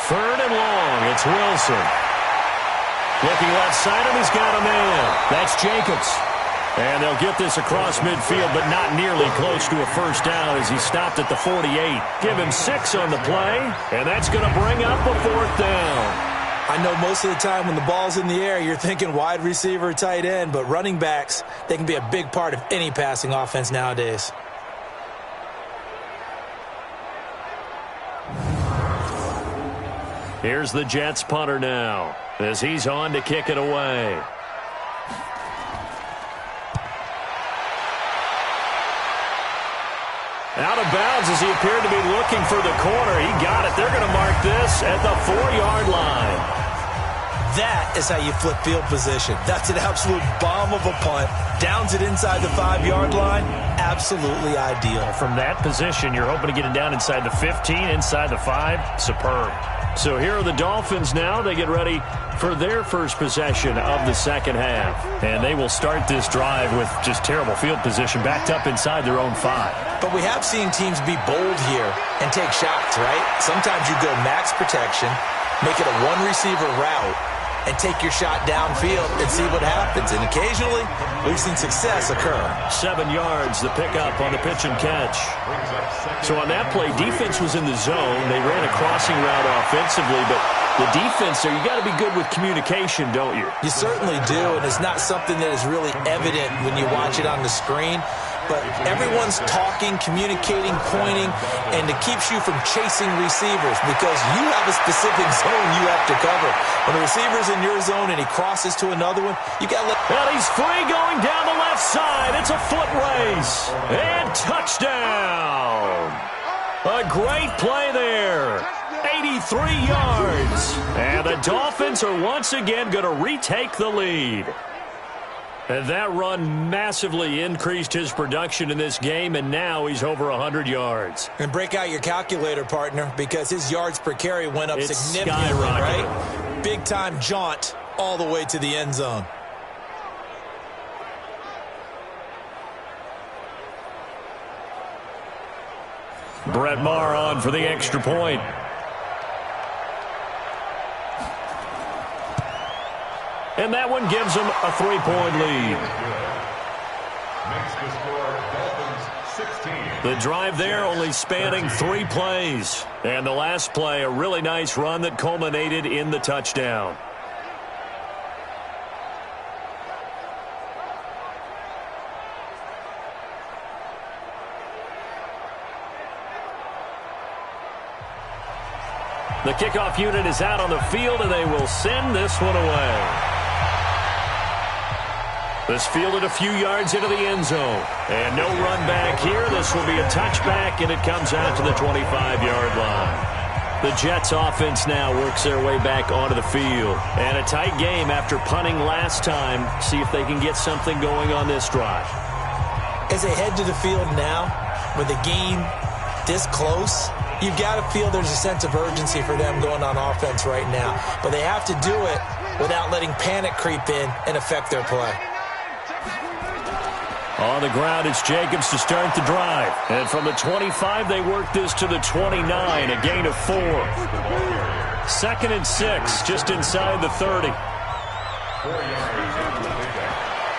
Third and long, it's Wilson. Looking left side, and he's got a man. That's Jacobs. And they'll get this across midfield, but not nearly close to a first down as he stopped at the 48. Give him 6 on the play, and that's going to bring up a fourth down. I know most of the time when the ball's in the air, you're thinking wide receiver, tight end, but running backs, they can be a big part of any passing offense nowadays. Here's the Jets punter now as he's on to kick it away. Out of bounds as he appeared to be looking for the corner. He got it. They're going to mark this at the 4-yard line. That is how you flip field position. That's an absolute bomb of a punt. Downs it inside the 5-yard line. Absolutely ideal. From that position, you're hoping to get it down inside the 15, inside the 5. Superb. So here are the Dolphins now. They get ready for their first possession of the second half. And they will start this drive with just terrible field position, backed up inside their own 5. But we have seen teams be bold here and take shots, right? Sometimes you go max protection, make it a one-receiver route, and take your shot downfield and see what happens. And occasionally, we've seen success occur. 7 yards, the pickup on the pitch and catch. So on that play, defense was in the zone. They ran a crossing route offensively, but the defense there, you got to be good with communication, don't you? You certainly do, and it's not something that is really evident when you watch it on the screen. But everyone's talking, communicating, pointing, and it keeps you from chasing receivers because you have a specific zone you have to cover. When a receiver's in your zone and he crosses to another one, you got to let... And he's free going down the left side. It's a foot race. And touchdown. A great play there. 83 yards. And the Dolphins are once again going to retake the lead. And that run massively increased his production in this game, and now he's over 100 yards. And break out your calculator, partner, because his yards per carry went up significantly, right? Big-time jaunt all the way to the end zone. Brett Maher on for the extra point. And that one gives them a 3-point lead. Makes the score Dolphins 16. The drive there only spanning 3 plays. And the last play, a really nice run that culminated in the touchdown. The kickoff unit is out on the field, and they will send this one away. This fielded a few yards into the end zone. And no run back here. This will be a touchback, and it comes out to the 25-yard line. The Jets offense now works their way back onto the field. And a tight game after punting last time. See if they can get something going on this drive. As they head to the field now, with the game this close, you've got to feel there's a sense of urgency for them going on offense right now. But they have to do it without letting panic creep in and affect their play. On the ground, it's Jacobs to start the drive. And from the 25, they work this to the 29, a gain of 4. 2nd and 6, just inside the 30.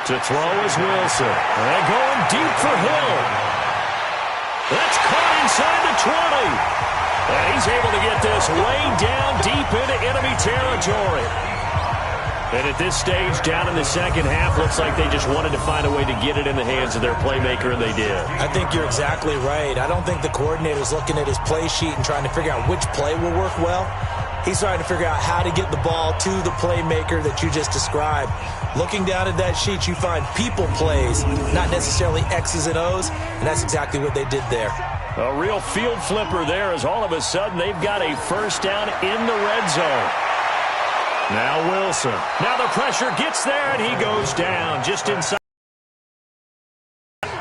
To throw is Wilson. And going deep for Hill. That's caught inside the 20. And he's able to get this way down deep into enemy territory. And at this stage, down in the second half, looks like they just wanted to find a way to get it in the hands of their playmaker, and they did. I think you're exactly right. I don't think the coordinator's looking at his play sheet and trying to figure out which play will work well. He's trying to figure out how to get the ball to the playmaker that you just described. Looking down at that sheet, you find people plays, not necessarily X's and O's, and that's exactly what they did there. A real field flipper there as all of a sudden they've got a first down in the red zone. Now Wilson. Now the pressure gets there, and he goes down just inside.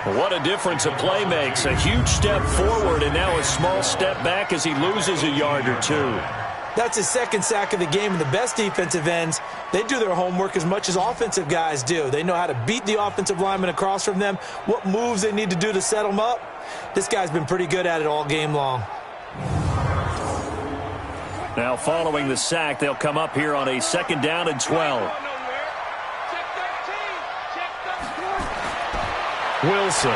What a difference a play makes. A huge step forward, and now a small step back as he loses a yard or 2. That's his 2nd sack of the game, and the best defensive ends, they do their homework as much as offensive guys do. They know how to beat the offensive lineman across from them, what moves they need to do to set them up. This guy's been pretty good at it all game long. Now following the sack, they'll come up here on a 2nd down and 12. Wilson.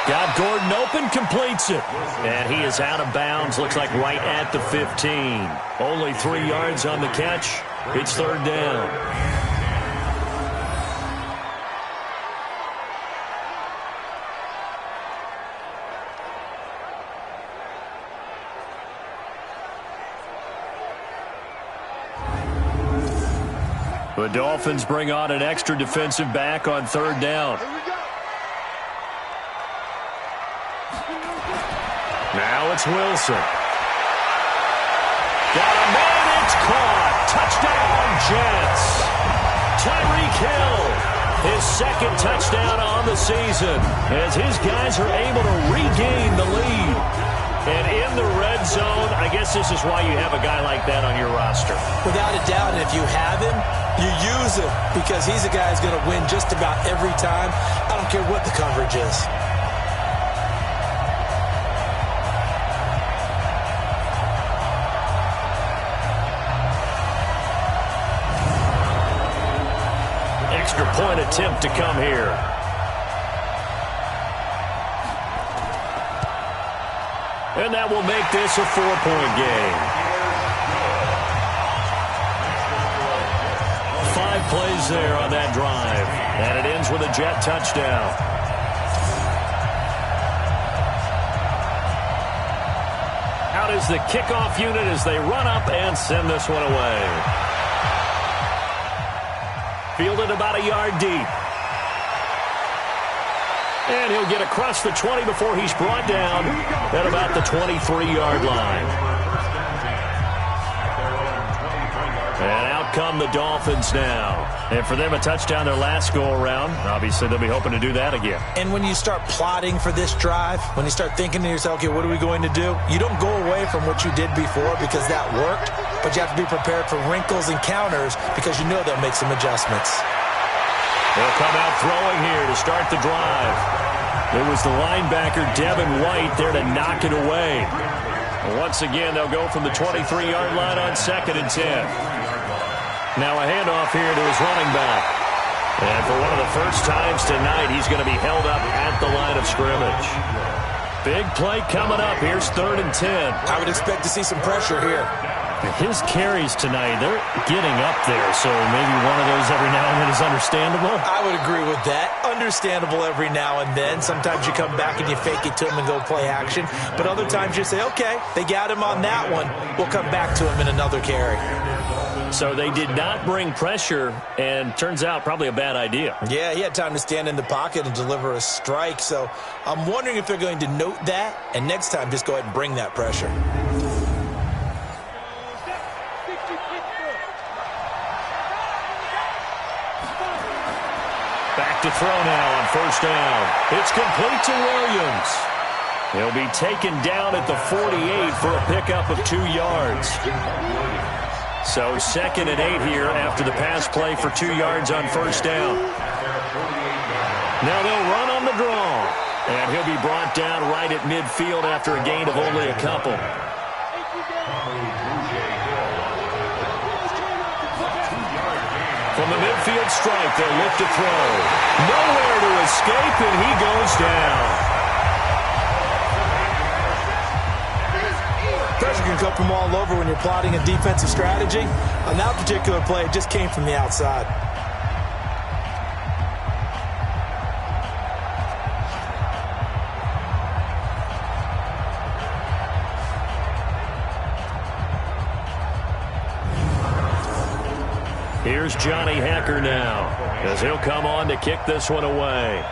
Got Gordon open, completes it. And he is out of bounds, looks like right at the 15. Only 3 yards on the catch. It's third down. The Dolphins bring on an extra defensive back on third down. Now it's Wilson. Got a man, it's caught. Touchdown, Jets. Tyreek Hill, his second touchdown on the season, as his guys are able to regain the lead. And in the red zone, I guess this is why you have a guy like that on your roster. Without a doubt, and if you have him, you use him because he's a guy who's going to win just about every time. I don't care what the coverage is. Extra point attempt to come here. And that will make this a 4-point game. 5 plays there on that drive. And it ends with a Jet touchdown. Out is the kickoff unit as they run up and send this one away. Fielded about a yard deep. And he'll get across the 20 before he's brought down at about the 23-yard line. And out come the Dolphins now. And for them, a touchdown their last go-around. Obviously, they'll be hoping to do that again. And when you start plotting for this drive, when you start thinking to yourself, okay, what are we going to do? You don't go away from what you did before because that worked, but you have to be prepared for wrinkles and counters because you know they'll make some adjustments. They'll come out throwing here to start the drive. It was the linebacker, Devin White, there to knock it away. Once again, they'll go from the 23-yard line on 2nd and 10. Now a handoff here to his running back. And for one of the first times tonight, he's going to be held up at the line of scrimmage. Big play coming up. Here's 3rd and 10. I would expect to see some pressure here. His carries tonight, they're getting up there, so maybe one of those every now and then is understandable. I would agree with that. Understandable every now and then. Sometimes you come back and you fake it to him and go play action. But other times you say, okay, they got him on that one. We'll come back to him in another carry. So they did not bring pressure, and turns out probably a bad idea. Yeah, he had time to stand in the pocket and deliver a strike. So I'm wondering if they're going to note that, and next time just go ahead and bring that pressure. Back to throw now on 1st down. It's complete to Williams. He'll be taken down at the 48 for a pickup of 2 yards. So 2nd and 8 here after the pass play for 2 yards on 1st down. Now they'll run on the draw. And he'll be brought down right at midfield after a gain of only a couple. From the midfield strike, they'll look to throw. Nowhere to escape, and he goes down. Pressure can come from all over when you're plotting a defensive strategy. On that particular play, it just came from the outside. Here's Johnny Hacker now, as he'll come on to kick this one away.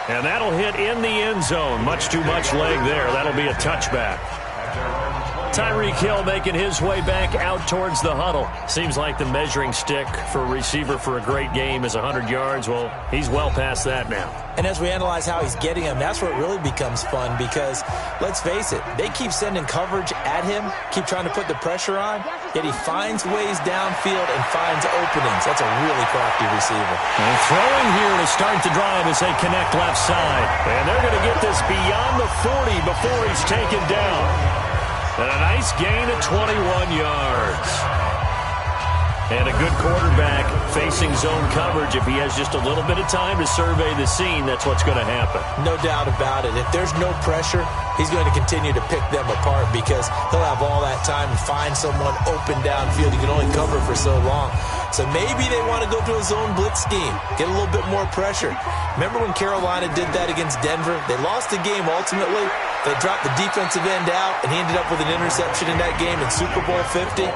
And that'll hit in the end zone. Much too much leg there. That'll be a touchback. Tyreek Hill making his way back out towards the huddle. Seems like the measuring stick for a receiver for a great game is 100 yards. Well, he's well past that now. And as we analyze how he's getting him, that's where it really becomes fun because, let's face it, they keep sending coverage at him, keep trying to put the pressure on, yet he finds ways downfield and finds openings. That's a really crafty receiver. And throwing here to start the drive as they connect left side. And they're going to get this beyond the 40 before he's taken down. And a nice gain of 21 yards. And a good quarterback facing zone coverage. If he has just a little bit of time to survey the scene, that's what's going to happen. No doubt about it. If there's no pressure, he's going to continue to pick them apart because he'll have all that time to find someone open downfield. He can only cover for so long. So maybe they want to go to a zone blitz scheme, get a little bit more pressure. Remember when Carolina did that against Denver? They lost the game ultimately. They dropped the defensive end out, and he ended up with an interception in that game in Super Bowl 50.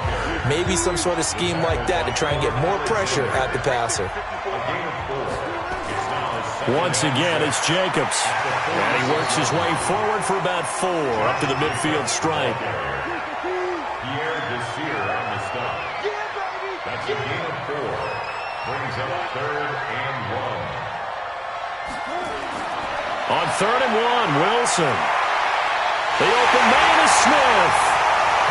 Maybe some sort of scheme like that to try and get more pressure at the passer. Once again, it's Jacobs. And he works his way forward for about 4 up to the midfield stripe. That's a gain of 4. Brings up 3rd and 1. On 3rd and 1, Wilson. The open man is Smith.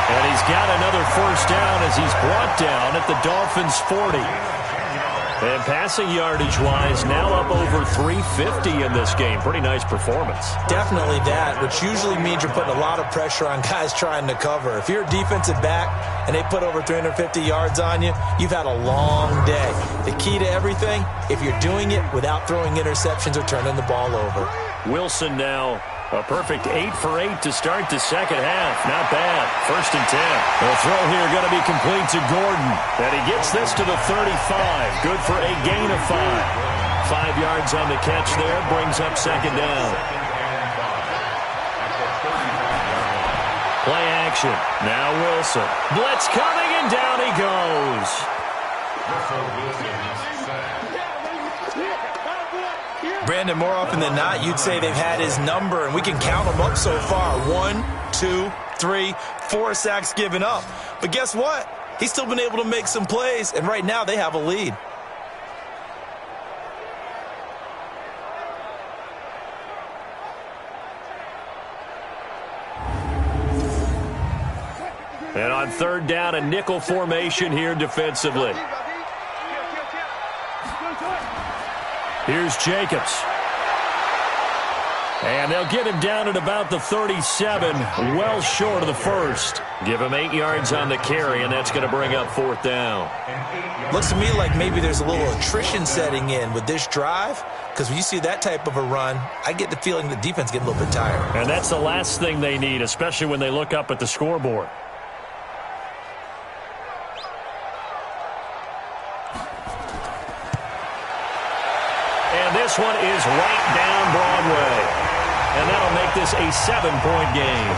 And he's got another first down as he's brought down at the Dolphins' 40. And passing yardage-wise, now up over 350 in this game. Pretty nice performance. Definitely that, which usually means you're putting a lot of pressure on guys trying to cover. If you're a defensive back and they put over 350 yards on you, you've had a long day. The key to everything, if you're doing it without throwing interceptions or turning the ball over. Wilson now a perfect 8 for 8 to start the second half. Not bad. 1st and 10. The throw here going to be complete to Gordon. And he gets this to the 35. Good for a gain of 5. 5 yards on the catch there. Brings up 2nd down. Play action. Now Wilson. Blitz coming, and down he goes. Brandon, more often than not, you'd say they've had his number, and we can count them up so far. 1, 2, 3, 4 sacks given up. But guess what? He's still been able to make some plays, and right now they have a lead. And on 3rd down, a nickel formation here defensively. Here's Jacobs. And they'll get him down at about the 37, well short of the first. Give him 8 yards on the carry, and that's going to bring up 4th down. Looks to me like maybe there's a little attrition setting in with this drive, because when you see that type of a run, I get the feeling the defense getting a little bit tired. And that's the last thing they need, especially when they look up at the scoreboard. And this one is right down Broadway. And that'll make this a 7-point game.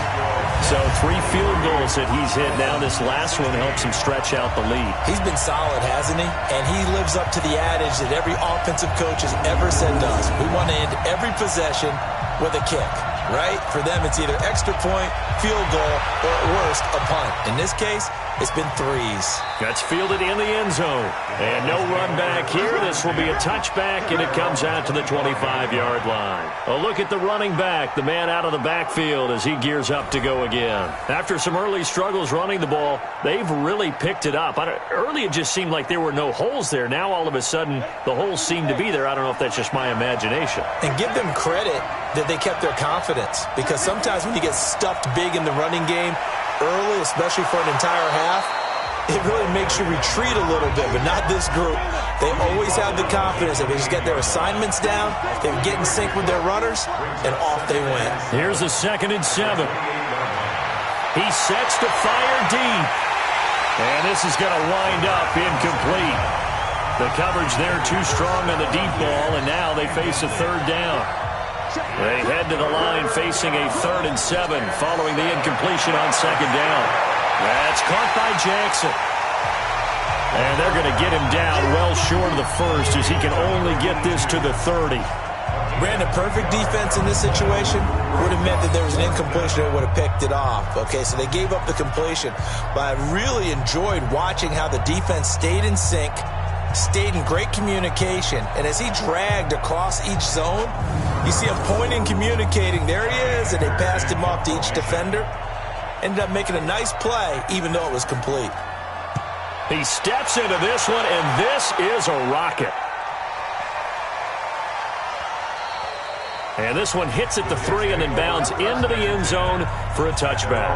So 3 field goals that he's hit now. This last one helps him stretch out the lead. He's been solid, hasn't he? And he lives up to the adage that every offensive coach has ever said to us. We want to end every possession with a kick, right? For them, it's either extra point, field goal, or at worst, a punt. In this case, it's been 3s. That's fielded in the end zone. And no run back here. This will be a touchback, and it comes out to the 25-yard line. A look at the running back, the man out of the backfield as he gears up to go again. After some early struggles running the ball, they've really picked it up. Early it just seemed like there were no holes there. Now all of a sudden the holes seem to be there. I don't know if that's just my imagination. And give them credit that they kept their confidence, because sometimes when you get stuffed big in the running game early, especially for an entire half, it really makes you retreat a little bit, but not this group. They always have the confidence that they just get their assignments down, they get in sync with their runners, and off they went. Here's a 2nd and 7. He sets to fire deep. And this is going to wind up incomplete. The coverage there too strong on the deep ball, and now they face a 3rd down. They head to the line facing a 3rd and 7 following the incompletion on 2nd down. That's caught by Jackson. And they're going to get him down well short of the first as he can only get this to the 30. Brandon, perfect defense in this situation would have meant that there was an incompletion that would have picked it off. Okay, so they gave up the completion. But I really enjoyed watching how the defense stayed in sync, stayed in great communication, and as he dragged across each zone, you see him pointing, communicating, there he is, and they passed him off to each defender. Ended up making a nice play, even though it was complete. He steps into this one, and this is a rocket. And this one hits at the 3 and then bounds into the end zone for a touchback.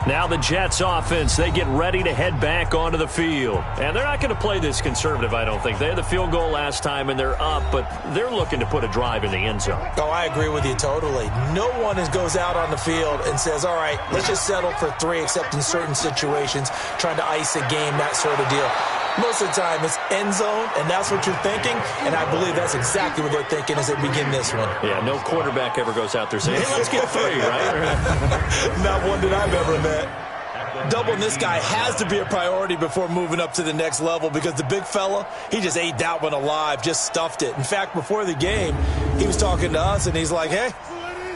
Now the Jets offense, they get ready to head back onto the field. And they're not going to play this conservative, I don't think. They had the field goal last time, and they're up, but they're looking to put a drive in the end zone. Oh, I agree with you totally. No one goes out on the field and says, all right, let's just settle for 3, except in certain situations, trying to ice a game, that sort of deal. Most of the time, it's end zone, and that's what you're thinking, and I believe that's exactly what they're thinking as they begin this one. Yeah, no quarterback ever goes out there saying, hey, let's get 3, right? Not one that I've ever met. Doubling this guy has to be a priority before moving up to the next level because the big fella, he just ate that one alive, just stuffed it. In fact, before the game, he was talking to us, and he's like, hey,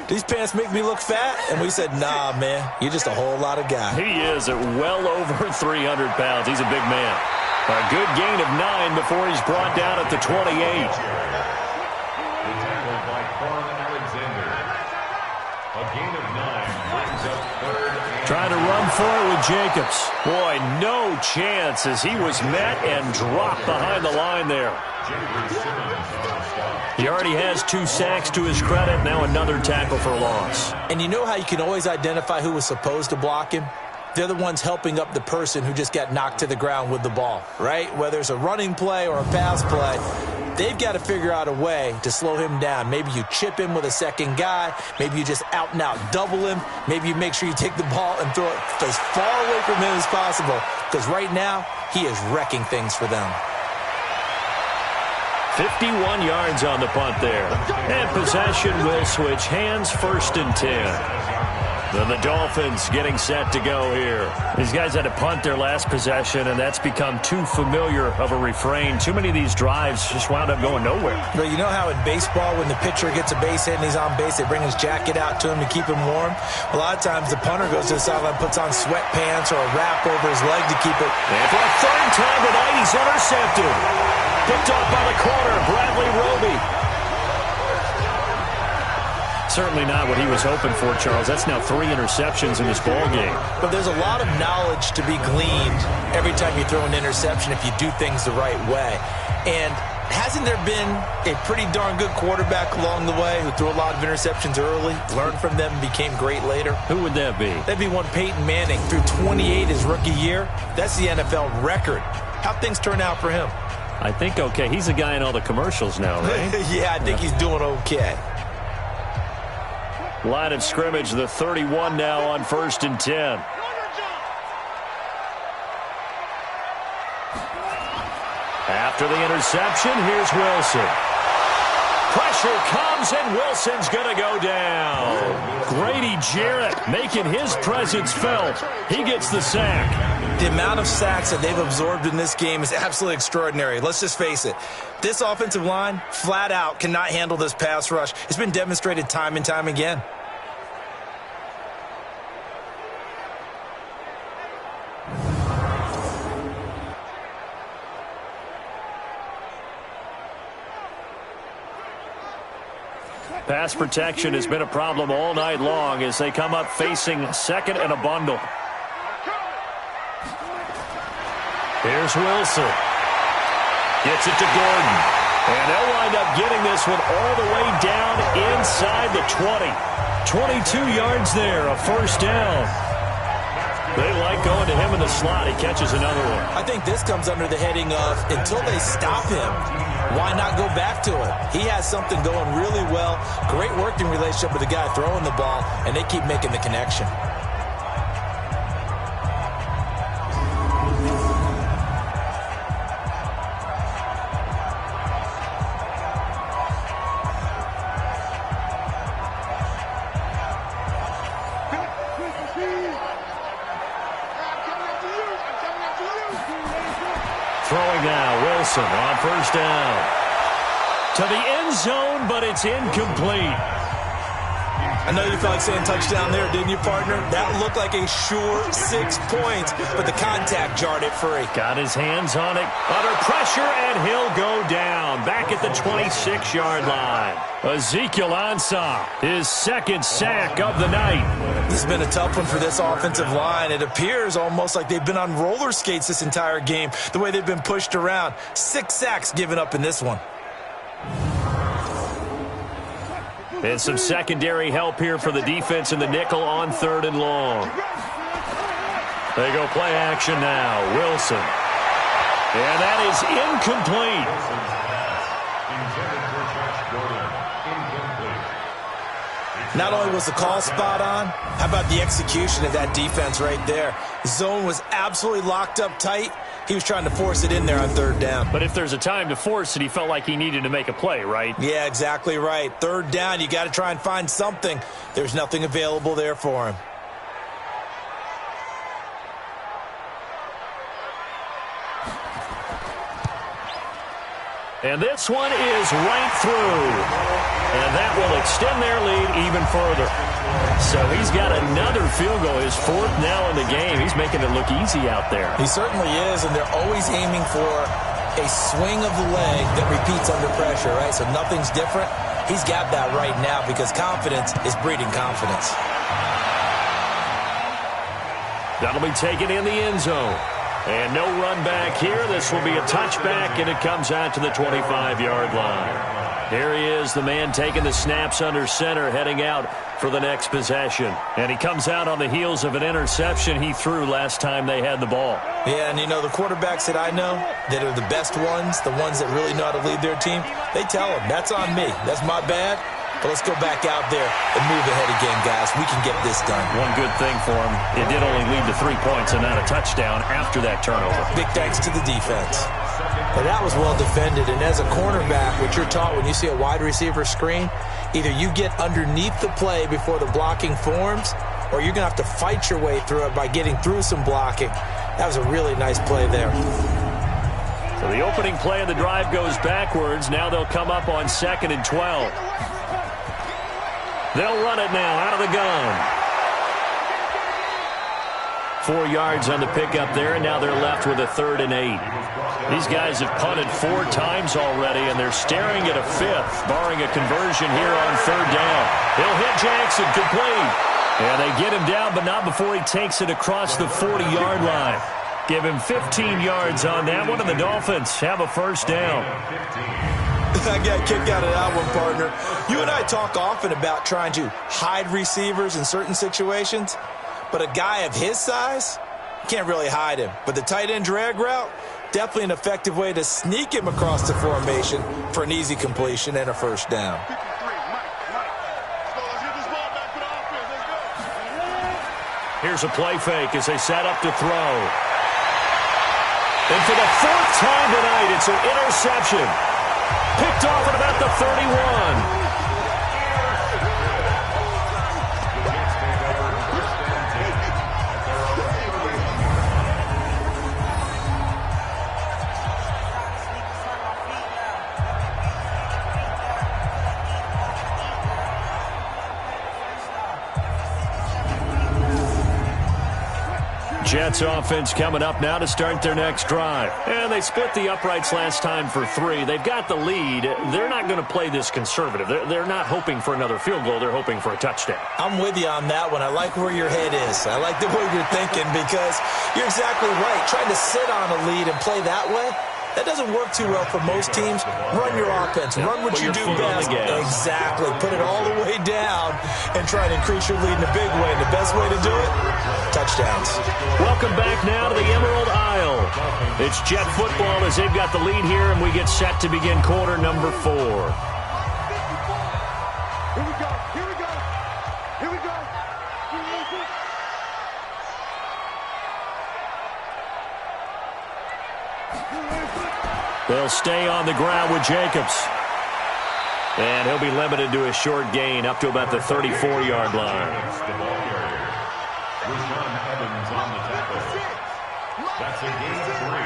these pants make me look fat? And we said, nah, man, you're just a whole lot of guy. He is at well over 300 pounds. He's a big man. A good gain of 9 before he's brought down at the 28. Trying to run for it with Jacobs. Boy, no chance as he was met and dropped behind the line there. He already has 2 sacks to his credit. Now another tackle for loss. And you know how you can always identify who was supposed to block him? They're the ones helping up the person who just got knocked to the ground with the ball, right? Whether it's a running play or a pass play, they've got to figure out a way to slow him down. Maybe you chip him with a second guy. Maybe you just out-and-out double him. Maybe you make sure you take the ball and throw it as far away from him as possible because right now he is wrecking things for them. 51 yards on the punt there. And possession will switch hands, 1st and 10. Then the Dolphins getting set to go here. These guys had to punt their last possession, and that's become too familiar of a refrain. Too many of these drives just wound up going nowhere. But you know how in baseball, when the pitcher gets a base hit and he's on base, they bring his jacket out to him to keep him warm? A lot of times the punter goes to the sideline, puts on sweatpants or a wrap over his leg to keep it. And for a 3rd time tonight, he's intercepted. Picked off by the corner, Bradley Roby. Certainly not what he was hoping for, Charles. That's now 3 interceptions in this ball game. But there's a lot of knowledge to be gleaned every time you throw an interception if you do things the right way. And hasn't there been a pretty darn good quarterback along the way who threw a lot of interceptions early, learned from them, and became great later? Who would that be? That'd be one Peyton Manning. Threw 28 his rookie year. That's the NFL record. How'd things turn out for him? I think okay. He's a guy in all the commercials now, right? Yeah, I think he's doing okay. Line of scrimmage, the 31 now on 1st and 10. After the interception, here's Wilson. Pressure comes, and Wilson's going to go down. Grady Jarrett making his presence felt. He gets the sack. The amount of sacks that they've absorbed in this game is absolutely extraordinary. Let's just face it. This offensive line, flat out, cannot handle this pass rush. It's been demonstrated time and time again. Pass protection has been a problem all night long as they come up facing 2nd and a bundle. Here's Wilson. Gets it to Gordon. And they'll wind up getting this one all the way down inside the 20. 22 yards there, a 1st down. They like going to him in the slot. He catches another one. I think this comes under the heading of until they stop him, why not go back to it? He has something going really well. Great working relationship with the guy throwing the ball, and they keep making the connection. Throwing now, Wilson on 1st down. To the end zone, but it's incomplete. I know you felt like saying touchdown there, didn't you, partner? That looked like a sure 6 points, but the contact jarred it free. Got his hands on it. Under pressure, and he'll go down. Back at the 26-yard line. Ezekiel Ansah, his 2nd sack of the night. This has been a tough one for this offensive line. It appears almost like they've been on roller skates this entire game, the way they've been pushed around. 6 sacks given up in this one. And some secondary help here for the defense in the nickel on 3rd and long. They go play action now. Wilson. And that is incomplete. Wilson's pass intended for Josh Gordon. Incomplete. Not only was the call spot on, how about the execution of that defense right there? The zone was absolutely locked up tight. He was trying to force it in there on third down. But if there's a time to force it, he felt like he needed to make a play, right? Yeah, exactly right. Third down, you got to try and find something. There's nothing available there for him. And this one is right through. And that will extend their lead even further. So he's got another field goal, his fourth now in the game. He's making it look easy out there. He certainly is, and they're always aiming for a swing of the leg that repeats under pressure, right? So nothing's different. He's got that right now because confidence is breeding confidence. That'll be taken in the end zone. And no run back here. This will be a touchback, and it comes out to the 25-yard line. Here he is, the man taking the snaps under center, heading out for the next possession. And he comes out on the heels of an interception he threw last time they had the ball. Yeah, and you know, the quarterbacks that I know that are the best ones, the ones that really know how to lead their team, they tell them, that's on me. That's my bad. But let's go back out there and move ahead again, guys. We can get this done. One good thing for him, it did only lead to 3 points and not a touchdown after that turnover. Big thanks to the defense. But that was well defended. And as a cornerback, what you're taught when you see a wide receiver screen, either you get underneath the play before the blocking forms, or you're going to have to fight your way through it by getting through some blocking. That was a really nice play there. So the opening play of the drive goes backwards. Now they'll come up on 2nd and 12. They'll run it now out of the gun. 4 yards on the pickup there, and now they're left with a 3rd and 8. These guys have punted 4 times already, and they're staring at a 5th, barring a conversion here on 3rd down. He'll hit Jackson, complete. And they get him down, but not before he takes it across the 40-yard line. Give him 15 yards on that one, and the Dolphins have a 1st down. I got a kick out of that one, partner. You and I talk often about trying to hide receivers in certain situations, but a guy of his size, you can't really hide him. But the tight end drag route, definitely an effective way to sneak him across the formation for an easy completion and a 1st down. Here's a play fake as they set up to throw. And for the 4th time tonight, it's an interception. Picked off at about the 31. Jets offense coming up now to start their next drive. And they split the uprights last time for 3. They've got the lead. They're not going to play this conservative. They're not hoping for another field goal. They're hoping for a touchdown. I'm with you on that one. I like where your head is. I like the way you're thinking because you're exactly right. Trying to sit on a lead and play that way, that doesn't work too well for most teams. Run your offense. Run what you do best. Exactly. Put it all the way down and try to increase your lead in a big way. And the best way to do it, touchdowns. Welcome back now to the Emerald Isle. It's Jet football as they've got the lead here, and we get set to begin quarter number 4. Here we go. Here we go. Here we go. They'll stay on the ground with Jacobs. And he'll be limited to a short gain up to about the 34-yard line. That's a gain of 3.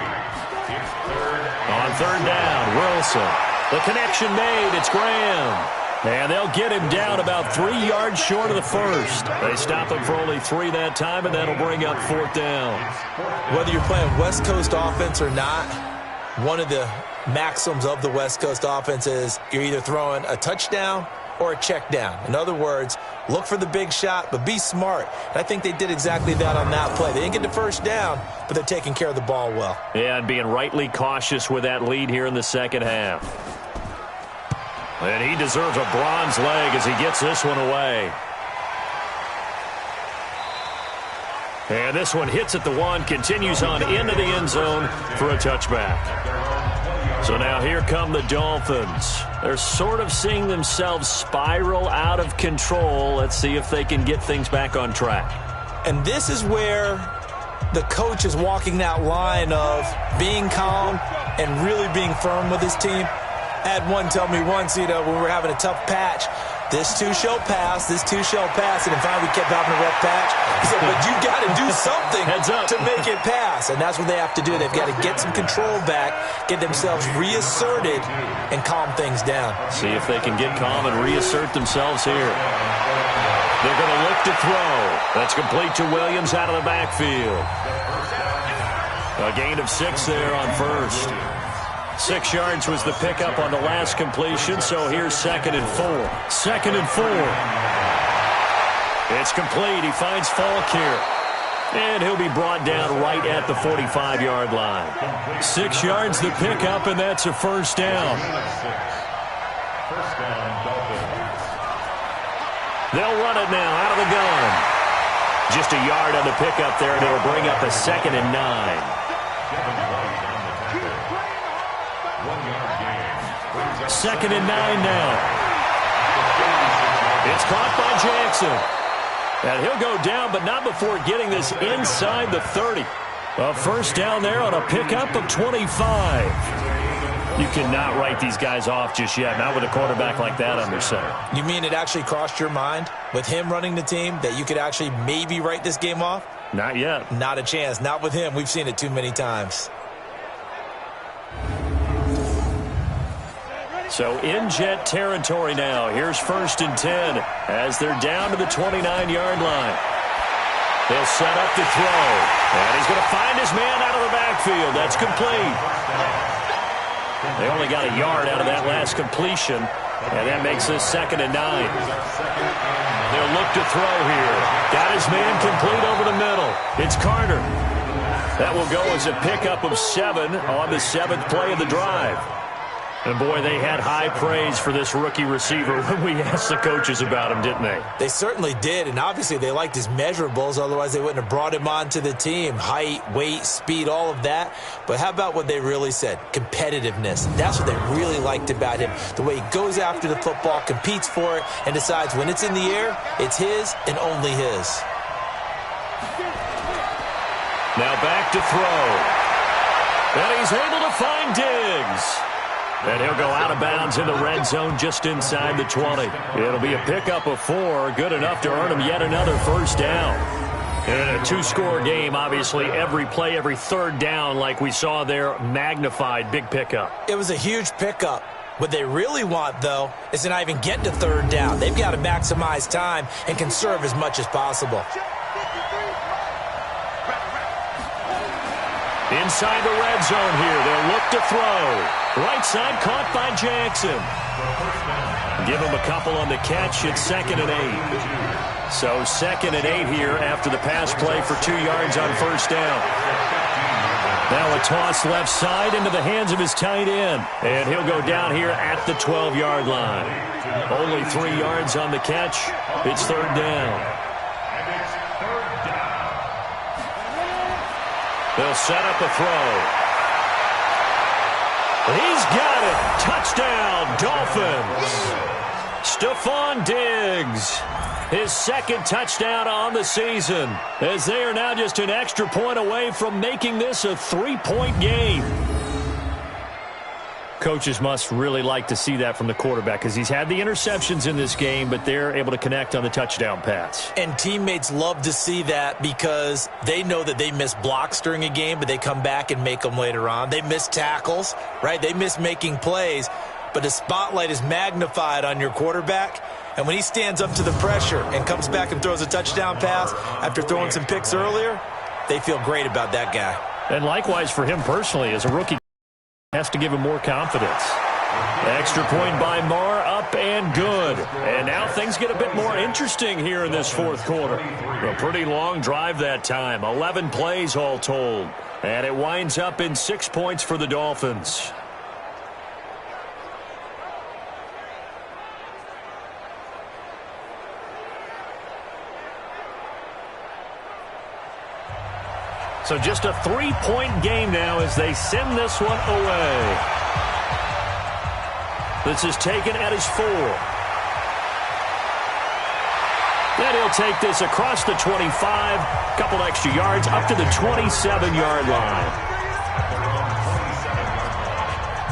It's 3rd. On 3rd down, Wilson. The connection made. It's Graham. And they'll get him down about 3 yards short of the 1st. They stop him for only 3 that time, and that'll bring up 4th down. Whether you're playing West Coast offense or not, one of the maxims of the West Coast offense is you're either throwing a touchdown or a check down. In other words, look for the big shot, but be smart. And I think they did exactly that on that play. They didn't get the 1st down, but they're taking care of the ball well. Yeah, and being rightly cautious with that lead here in the 2nd half. And he deserves a bronze leg as he gets this one away. And this one hits at the 1, continues on into the end zone for a touchback. So now here come the Dolphins. They're sort of seeing themselves spiral out of control. Let's see if they can get things back on track. And this is where the coach is walking that line of being calm and really being firm with his team. I had one tell me once, when we were having a tough patch, this too shall pass, this too shall pass, and finally we kept having a rough patch. He said, but you got to do something to make it pass, and that's what they have to do. They've got to get some control back, get themselves reasserted, and calm things down. See if they can get calm and reassert themselves here. They're going to look to throw. That's complete to Williams out of the backfield. A gain of 6 there on first. 6 yards was the pickup on the last completion, so here's 2nd and 4. 2nd and 4. It's complete. He finds Falk here. And he'll be brought down right at the 45-yard line. 6 yards the pickup, and that's a first down. They'll run it now out of the gun. Just a yard on the pickup there, and it'll bring up a 2nd and 9. 2nd and 9 now. It's caught by Jackson. And he'll go down, but not before getting this inside the 30. A first down there on a pickup of 25. You cannot write these guys off just yet, not with a quarterback like that under center. You mean it actually crossed your mind with him running the team that you could actually maybe write this game off? Not yet. Not a chance. Not with him. We've seen it too many times. So in Jet territory now. Here's 1st and 10 as they're down to the 29-yard line. They'll set up to throw. And he's going to find his man out of the backfield. That's complete. They only got a yard out of that last completion, and that makes this 2nd and 9. They'll look to throw here. Got his man complete over the middle. It's Carter. That will go as a pickup of 7 on the 7th play of the drive. And, boy, they had high praise for this rookie receiver when we asked the coaches about him, didn't they? They certainly did, and obviously they liked his measurables. Otherwise, they wouldn't have brought him onto the team. Height, weight, speed, all of that. But how about what they really said? Competitiveness. That's what they really liked about him. The way he goes after the football, competes for it, and decides when it's in the air, it's his and only his. Now back to throw. And he's able to find Diggs. And he'll go out of bounds in the red zone just inside the 20. It'll be a pickup of 4, good enough to earn him yet another first down. In a 2-score game, obviously, every play, every 3rd down, like we saw there, magnified, big pickup. It was a huge pickup. What they really want, though, is to not even get to 3rd down. They've got to maximize time and conserve as much as possible. Inside the red zone here, they'll look to throw. Right side caught by Jackson. Give him a couple on the catch. It's 2nd and 8. So 2nd and 8 here after the pass play for 2 yards on first down. Now a toss left side into the hands of his tight end. And he'll go down here at the 12-yard line. Only 3 yards on the catch. It's 3rd down. They'll set up a throw. He's got it. Touchdown, Dolphins. Stephon Diggs. His 2nd touchdown on the season, as they are now just an extra point away from making this a 3-point game. Coaches must really like to see that from the quarterback because he's had the interceptions in this game, but they're able to connect on the touchdown pass. And teammates love to see that because they know that they miss blocks during a game, but they come back and make them later on. They miss tackles, right? They miss making plays, but the spotlight is magnified on your quarterback. And when he stands up to the pressure and comes back and throws a touchdown pass after throwing some picks earlier, they feel great about that guy. And likewise for him personally as a rookie. Has to give him more confidence. Extra point by Marr, up and good. And now things get a bit more interesting here in this 4th quarter. A pretty long drive that time. 11 plays all told. And it winds up in 6 points for the Dolphins. So just a 3-point game now as they send this one away. This is taken at his 4. Then he'll take this across the 25, couple extra yards up to the 27-yard line.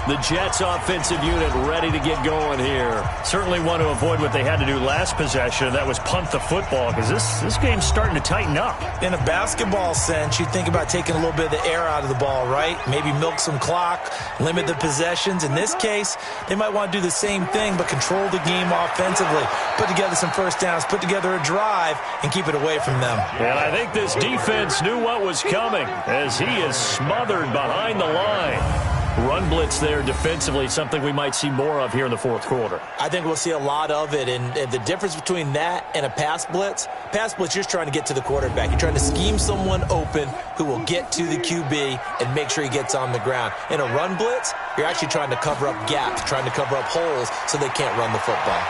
The Jets offensive unit ready to get going here. Certainly want to avoid what they had to do last possession. That was punt the football because this game's starting to tighten up. In a basketball sense, you think about taking a little bit of the air out of the ball, right? Maybe milk some clock, limit the possessions. In this case, they might want to do the same thing but control the game offensively. Put together some first downs, put together a drive, and keep it away from them. And I think this defense knew what was coming as he is smothered behind the line. Run blitz there defensively, something we might see more of here in the fourth quarter. I think we'll see a lot of it, and the difference between that and a pass blitz, you're just trying to get to the quarterback. You're trying to scheme someone open who will get to the QB and make sure he gets on the ground. In a run blitz, you're actually trying to cover up gaps, trying to cover up holes so they can't run the football.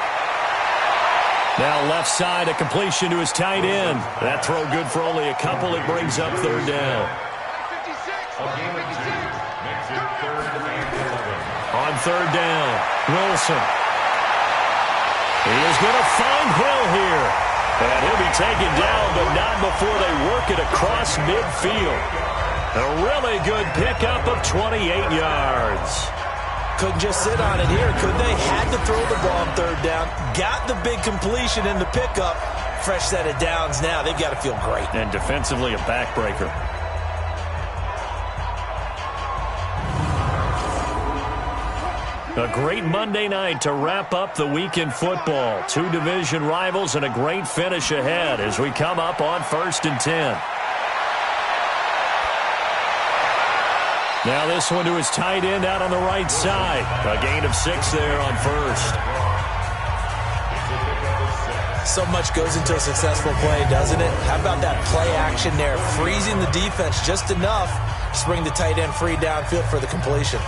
Now left side, a completion to his tight end. That throw good for only a couple. It brings up third down. On third down, Wilson. He is going to find Hill here. And he'll be taken down, but not before they work it across midfield. A really good pickup of 28 yards. Couldn't just sit on it here, could they? Had to throw the ball on third down. Got the big completion in the pickup. Fresh set of downs now. They've got to feel great. And defensively, a backbreaker. A great Monday night to wrap up the week in football. 2 division rivals and a great finish ahead as we come up on 1st and 10. Now this one to his tight end out on the right side. A gain of 6 there on first. So much goes into a successful play, doesn't it? How about that play action there? Freezing the defense just enough to bring the tight end free downfield for the completion.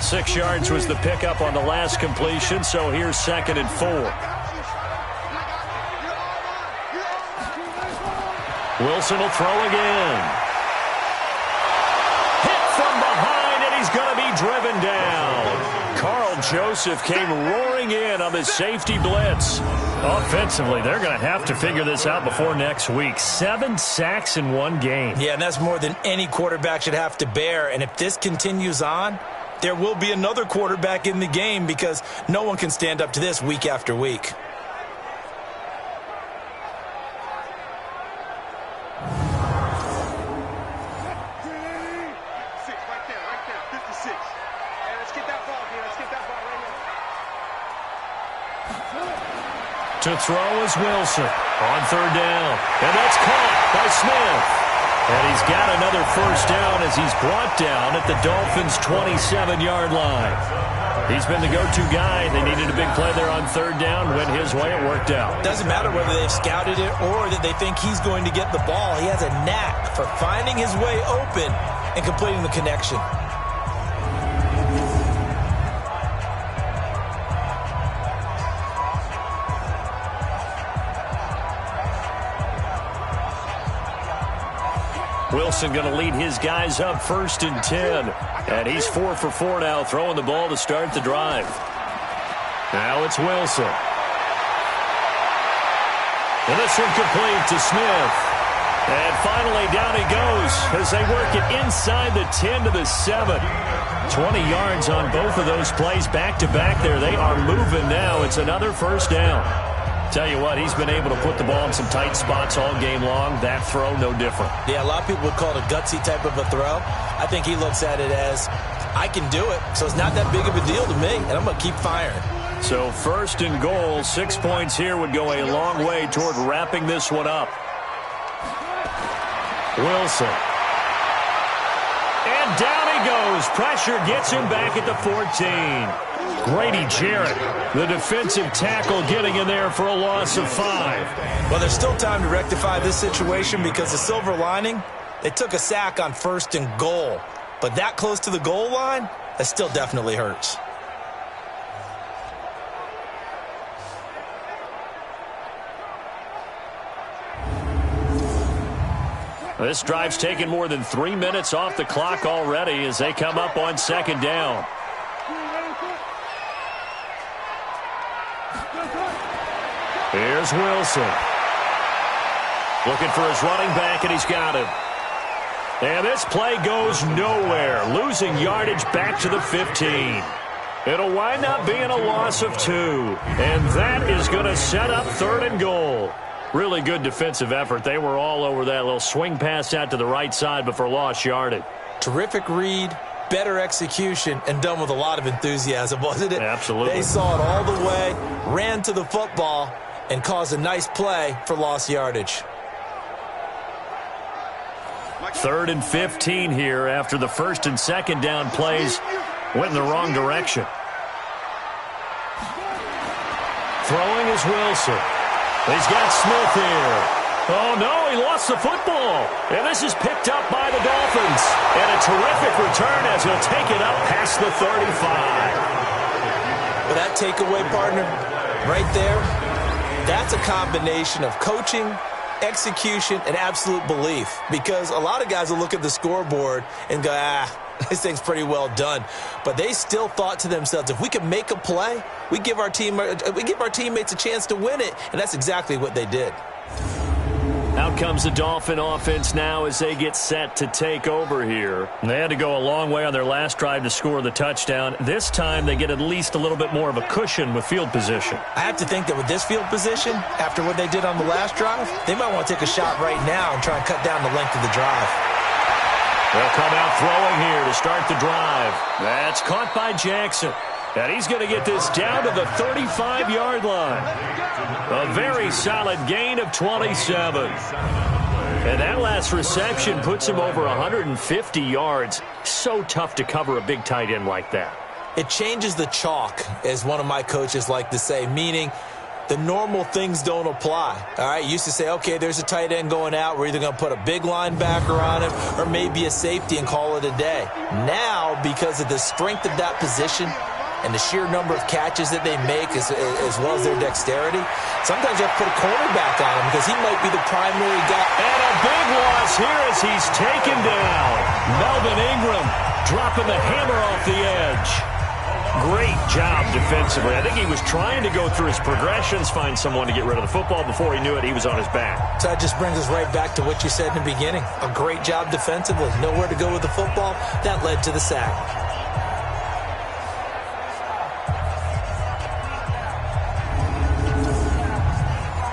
6 yards was the pickup on the last completion, so here's 2nd and 4. Wilson will throw again. Hit from behind, and he's going to be driven down. Carl Joseph came roaring in on the safety blitz. Offensively, they're going to have to figure this out before next week. 7 sacks in one game. Yeah, and that's more than any quarterback should have to bear. And if this continues on, there will be another quarterback in the game because no one can stand up to this week after week. To throw is Wilson on third down. And that's caught by Smith. And he's got another first down as he's brought down at the Dolphins' 27-yard line. He's been the go-to guy. They needed a big play there on third down. Went his way. It worked out. Doesn't matter whether they've scouted it or that they think he's going to get the ball. He has a knack for finding his way open and completing the connection. Wilson going to lead his guys up 1st and 10. And he's 4 for 4 now, throwing the ball to start the drive. Now it's Wilson. And this one complete to Smith. And finally down he goes as they work it inside the 10 to the 7. 20 yards on both of those plays back-to-back there. They are moving now. It's another first down. Tell you what, he's been able to put the ball in some tight spots all game long. That throw, no different. Yeah, a lot of people would call it a gutsy type of a throw. I think he looks at it as, I can do it, so it's not that big of a deal to me, and I'm going to keep firing. So 1st and goal, 6 points here would go a long way toward wrapping this one up. Wilson. And down he goes. Pressure gets him back at the 14. Grady Jarrett, the defensive tackle, getting in there for a loss of 5. Well, there's still time to rectify this situation because the silver lining, they took a sack on 1st and goal. But that close to the goal line, that still definitely hurts. This drive's taken more than 3 minutes off the clock already as they come up on second down. Here's Wilson. Looking for his running back, and he's got him. And this play goes nowhere, losing yardage back to the 15. It'll wind up being a loss of 2. And that is going to set up 3rd and goal. Really good defensive effort. They were all over that little swing pass out to the right side before lost yardage. Terrific read, better execution, and done with a lot of enthusiasm, wasn't it? Absolutely. They saw it all the way, ran to the football, and caused a nice play for lost yardage. 3rd and 15 here after the 1st and 2nd down plays went in the wrong direction. Throwing is Wilson. He's got Smith here. Oh, no, he lost the football. And this is picked up by the Dolphins. And a terrific return as he'll take it up past the 35. But that takeaway, partner, right there, that's a combination of coaching, execution, and absolute belief. Because a lot of guys will look at the scoreboard and go, this thing's pretty well done. But they still thought to themselves, if we can make a play, we give our teammates a chance to win it. And that's exactly what they did. Out comes the Dolphin offense now as they get set to take over here. And they had to go a long way on their last drive to score the touchdown. This time they get at least a little bit more of a cushion with field position. I have to think that with this field position, after what they did on the last drive, they might want to take a shot right now and try and cut down the length of the drive. They'll come out throwing here to start the drive. That's caught by Jackson. And he's going to get this down to the 35-yard line. A very solid gain of 27. And that last reception puts him over 150 yards. So tough to cover a big tight end like that. It changes the chalk, as one of my coaches like to say, meaning the normal things don't apply. All right, you used to say, okay, there's a tight end going out. We're either going to put a big linebacker on him or maybe a safety and call it a day. Now, because of the strength of that position and the sheer number of catches that they make as well as their dexterity, sometimes you have to put a cornerback on him because he might be the primary guy. And a big loss here as he's taken down. Melvin Ingram dropping the hammer off the edge. Great job defensively. I think he was trying to go through his progressions, find someone to get rid of the football. Before he knew it, he was on his back. So that just brings us right back to what you said in the beginning. A great job defensively. Nowhere to go with the football. That led to the sack.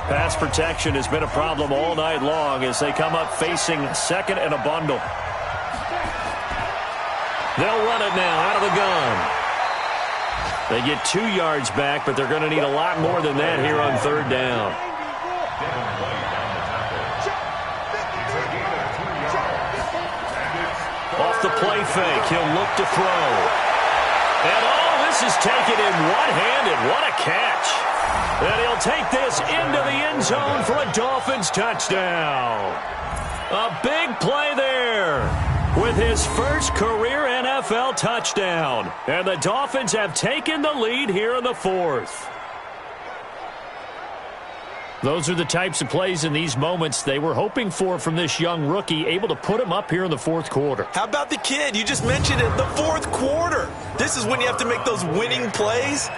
Pass protection has been a problem all night long as they come up facing second and a bundle. They'll run it now out of the gun. They get 2 yards back, but they're going to need a lot more than that here on 3rd down. Off the play fake, he'll look to throw. And this is taken in one-handed. What a catch. And he'll take this into the end zone for a Dolphins touchdown. A big play there with his first career NFL touchdown. And the Dolphins have taken the lead here in the 4th. Those are the types of plays in these moments they were hoping for from this young rookie, able to put him up here in the 4th quarter. How about the kid? You just mentioned it, the 4th quarter. This is when you have to make those winning plays.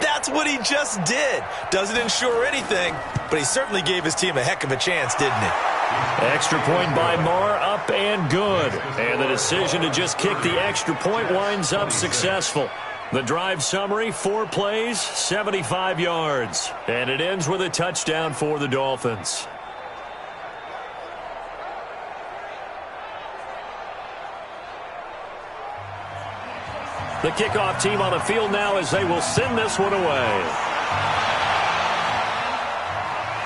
That's what he just did. Doesn't ensure anything, but he certainly gave his team a heck of a chance, didn't he? Extra point by Marr, up and good. And the decision to just kick the extra point winds up successful. The drive summary, 4 plays, 75 yards. And it ends with a touchdown for the Dolphins. The kickoff team on the field now as they will send this one away.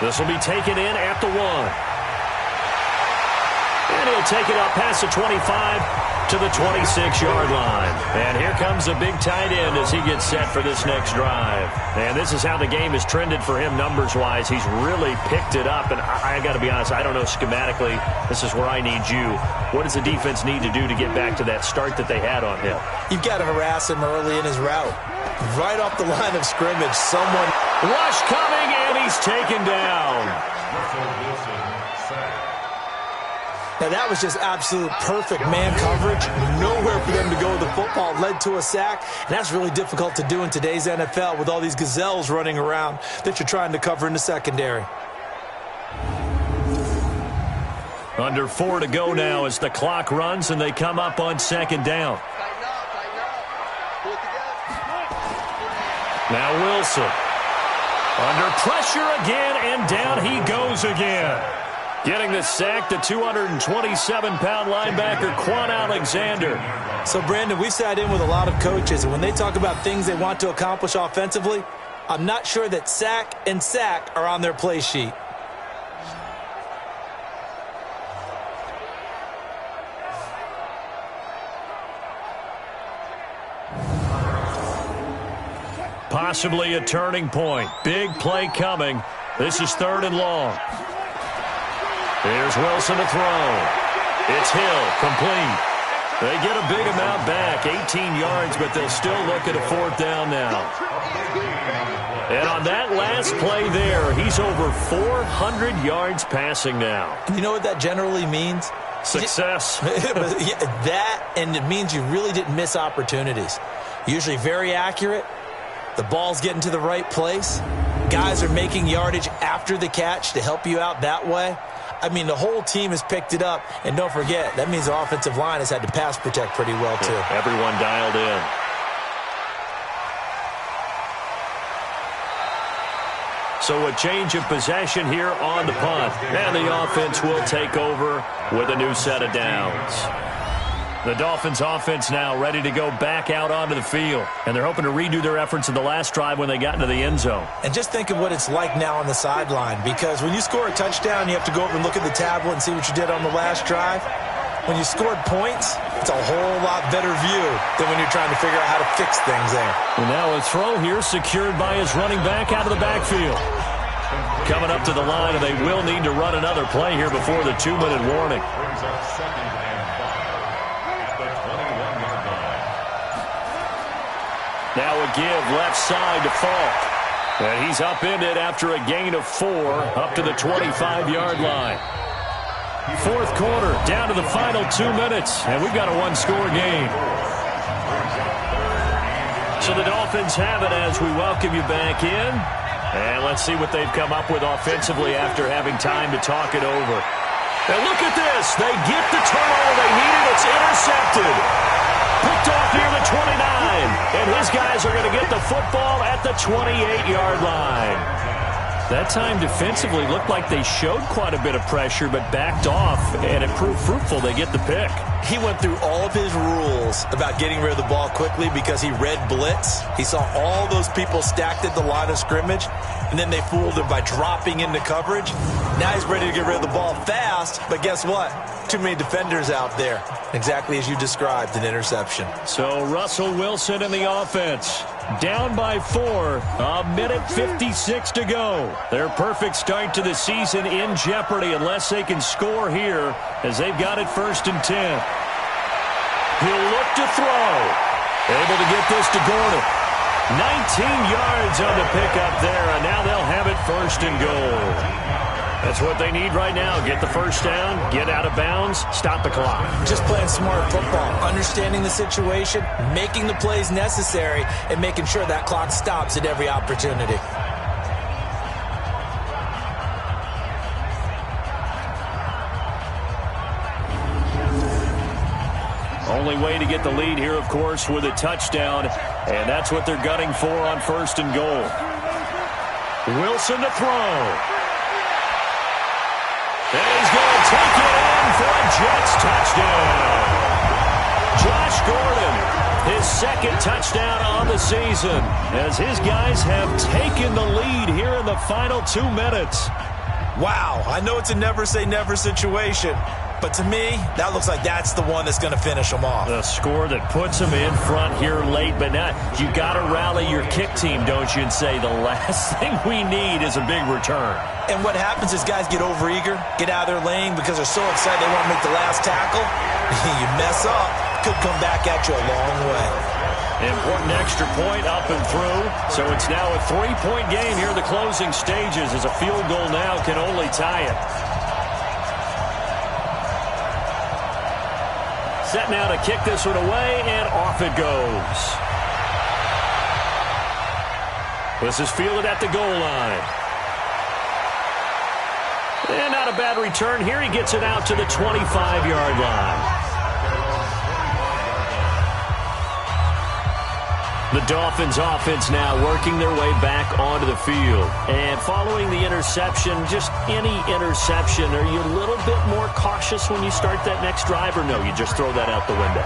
This will be taken in at the 1. And he'll take it up past the 25 to the 26-yard line. And here comes a big tight end as he gets set for this next drive. And this is how the game has trended for him numbers-wise. He's really picked it up. And I got to be honest, I don't know schematically. This is where I need you. What does the defense need to do to get back to that start that they had on him? You've got to harass him early in his route. Right off the line of scrimmage, someone... Rush coming, and he's taken down. Now, that was just absolute perfect man coverage. Nowhere for them to go with the football. Led to a sack, and that's really difficult to do in today's NFL with all these gazelles running around that you're trying to cover in the secondary. Under 4 to go now as the clock runs and they come up on second down. Now Wilson. Under pressure again, and down he goes again. Getting the sack, the 227-pound linebacker, Quan Alexander. So, Brandon, we've sat in with a lot of coaches, and when they talk about things they want to accomplish offensively, I'm not sure that sack and sack are on their play sheet. Possibly a turning point. Big play coming. This is 3rd and long. Here's Wilson to throw. It's Hill, complete. They get a big amount back, 18 yards, but they'll still look at a 4th down now. And on that last play there, he's over 400 yards passing now. And you know what that generally means? Success. That, and it means you really didn't miss opportunities. Usually very accurate. The ball's getting to the right place. Guys are making yardage after the catch to help you out that way. I mean, the whole team has picked it up. And don't forget, that means the offensive line has had to pass protect pretty well, too. Yeah, everyone dialed in. So a change of possession here on the punt. And the offense will take over with a new set of downs. The Dolphins offense now ready to go back out onto the field. And they're hoping to redo their efforts in the last drive when they got into the end zone. And just think of what it's like now on the sideline. Because when you score a touchdown, you have to go over and look at the tablet and see what you did on the last drive. When you scored points, it's a whole lot better view than when you're trying to figure out how to fix things there. And now a throw here secured by his running back out of the backfield. Coming up to the line, and they will need to run another play here before the 2-minute warning. Now a give left side to Falk. And he's upended after a gain of 4 up to the 25-yard line. 4th quarter, down to the final 2 minutes, and we've got a 1-score game. So the Dolphins have it as we welcome you back in. And let's see what they've come up with offensively after having time to talk it over. And look at this. They get the turnover they needed. It's intercepted. Picked off near the 29. And his guys are going to get the football at the 28-yard line. That time defensively looked like they showed quite a bit of pressure but backed off, and it proved fruitful. They get the pick. He went through all of his rules about getting rid of the ball quickly because he read blitz. He saw all those people stacked at the line of scrimmage, and then they fooled him by dropping into coverage. Now he's ready to get rid of the ball fast, but guess what? Too many defenders out there. Exactly as you described, an interception. So Russell Wilson in the offense. Down by 4, a minute 56 to go. Their perfect start to the season in jeopardy unless they can score here as they've got it 1st and 10. He'll look to throw. Able to get this to Gordon. 19 yards on the pickup there, and now they'll have it 1st and goal. That's what they need right now. Get the first down, get out of bounds, stop the clock. Just playing smart football, understanding the situation, making the plays necessary, and making sure that clock stops at every opportunity. Only way to get the lead here, of course, with a touchdown, and that's what they're gunning for on 1st and goal. Wilson to throw. And he's going to take it in for a Jets touchdown. Josh Gordon, his 2nd touchdown on the season, as his guys have taken the lead here in the final 2 minutes. Wow, I know it's a never-say-never situation, but to me, that looks like that's the one that's going to finish them off. The score that puts them in front here late, but not. You got to rally your kick team, don't you, and say the last thing we need is a big return. And what happens is guys get overeager, get out of their lane because they're so excited they want to make the last tackle. You mess up, could come back at you a long way. Important extra point up and through. So it's now a 3-point game here in the closing stages as a field goal now can only tie it. Set now to kick this one away, and off it goes. This is fielded at the goal line. And not a bad return here. He gets it out to the 25-yard line. The Dolphins offense now working their way back onto the field. And following the interception, just any interception, are you a little bit more cautious when you start that next drive, or no, you just throw that out the window?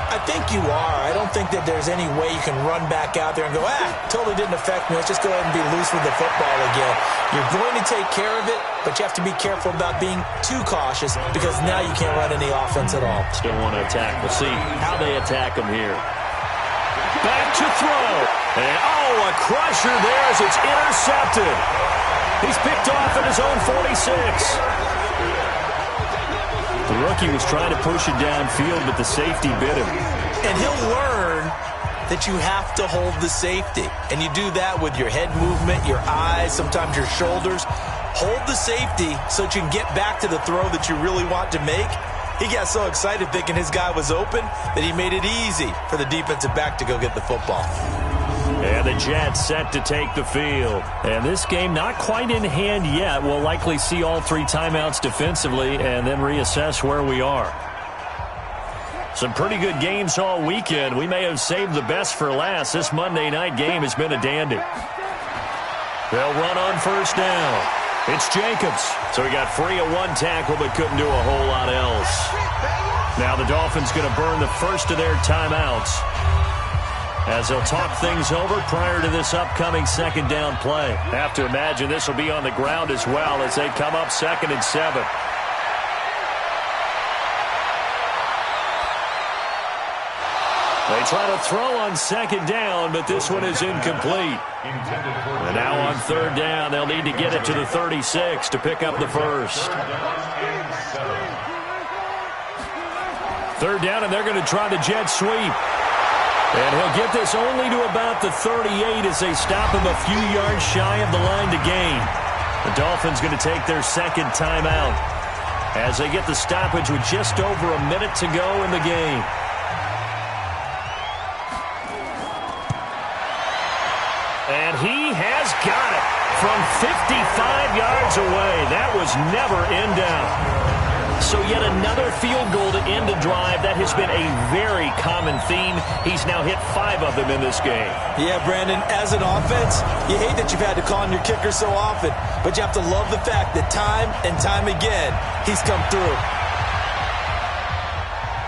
I think you are. I don't think that there's any way you can run back out there and go, totally didn't affect me. Let's just go ahead and be loose with the football again. You're going to take care of it, but you have to be careful about being too cautious because now you can't run any offense at all. Still want to attack. We'll see how they attack him here. Back to throw. And, a crusher there as it's intercepted. He's picked off at his own 46. The rookie was trying to push it downfield, but the safety bit him. And he'll learn that you have to hold the safety. And you do that with your head movement, your eyes, sometimes your shoulders. Hold the safety so that you can get back to the throw that you really want to make. He got so excited thinking his guy was open that he made it easy for the defensive back to go get the football. And the Jets set to take the field. And this game not quite in hand yet. We'll likely see all 3 timeouts defensively and then reassess where we are. Some pretty good games all weekend. We may have saved the best for last. This Monday night game has been a dandy. They'll run on first down. It's Jacobs. So he got free of 1 tackle but couldn't do a whole lot else. Now the Dolphins going to burn the first of their timeouts as they'll talk things over prior to this upcoming second down play. Have to imagine this will be on the ground as well as they come up 2nd and 7. They try to throw on 2nd down, but this one is incomplete. And now on 3rd down, they'll need to get it to the 36 to pick up the first. 3rd down, and they're going to try the jet sweep. And he'll get this only to about the 38 as they stop him a few yards shy of the line to gain. The Dolphins going to take their 2nd timeout as they get the stoppage with just over a minute to go in the game. And he has got it from 55 yards away. That was never in doubt. So yet another field goal to end a drive. That has been a very common theme. He's now hit 5 of them in this game. Yeah, Brandon, as an offense, you hate that you've had to call on your kicker so often, but you have to love the fact that time and time again, he's come through.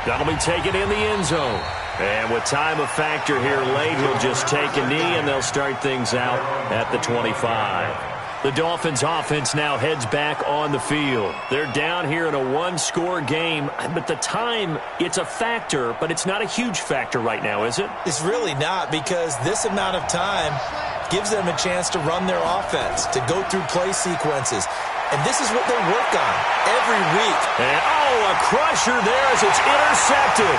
That'll be taken in the end zone. And with time a factor here late, he'll just take a knee, and they'll start things out at the 25. The Dolphins offense now heads back on the field. They're down here in a 1-score game, but the time, it's a factor, but it's not a huge factor right now, is it? It's really not, because this amount of time gives them a chance to run their offense, to go through play sequences. And this is what they work on every week. And, a crusher there as it's intercepted.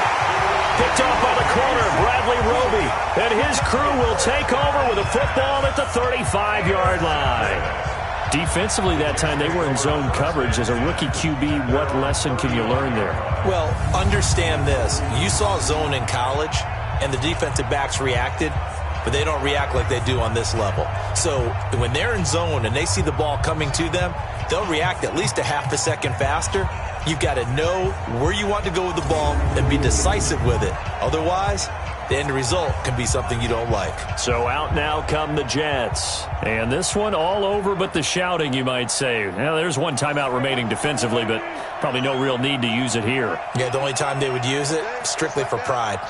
Picked off by the corner, Bradley Roby. And his crew will take over with a football at the 35-yard line. Defensively that time, they were in zone coverage. As a rookie QB, what lesson can you learn there? Well, understand this. You saw zone in college, and the defensive backs reacted, but they don't react like they do on this level. So when they're in zone and they see the ball coming to them, they'll react at least a half a second faster. You've got to know where you want to go with the ball and be decisive with it. Otherwise, the end result can be something you don't like. So out now come the Jets. And this one all over but the shouting, you might say. Now, there's 1 timeout remaining defensively, but probably no real need to use it here. Yeah, the only time they would use it, strictly for pride.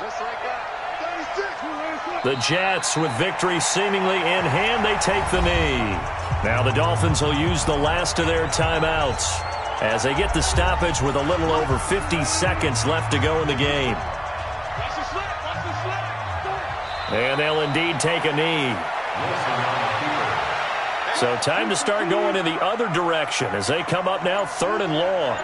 The Jets, with victory seemingly in hand, they take the knee. Now the Dolphins will use the last of their timeouts as they get the stoppage with a little over 50 seconds left to go in the game. And they'll indeed take a knee. So time to start going in the other direction as they come up now 3rd and long.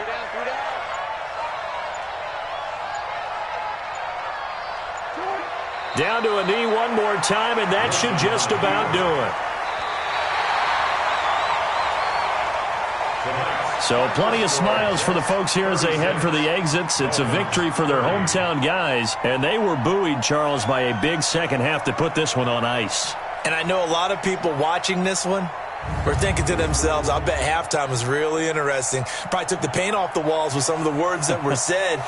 Down to a knee one more time, and that should just about do it. So plenty of smiles for the folks here as they head for the exits. It's a victory for their hometown guys, and they were buoyed, Charles, by a big second half to put this one on ice. And I know a lot of people watching this one were thinking to themselves, I bet halftime was really interesting. Probably took the paint off the walls with some of the words that were said.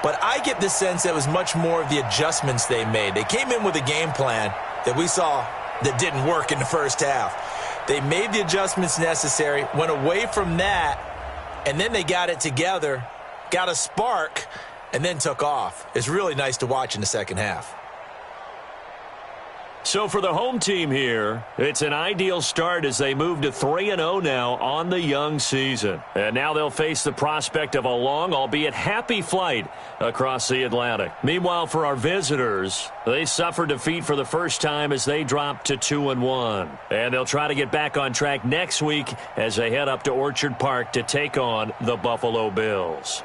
But I get the sense that it was much more of the adjustments they made. They came in with a game plan that we saw that didn't work in the first half. They made the adjustments necessary, went away from that, and then they got it together, got a spark, and then took off. It's really nice to watch in the second half. So for the home team here, it's an ideal start as they move to 3-0 now on the young season. And now they'll face the prospect of a long, albeit happy flight across the Atlantic. Meanwhile, for our visitors, they suffered defeat for the first time as they dropped to 2-1. And they'll try to get back on track next week as they head up to Orchard Park to take on the Buffalo Bills.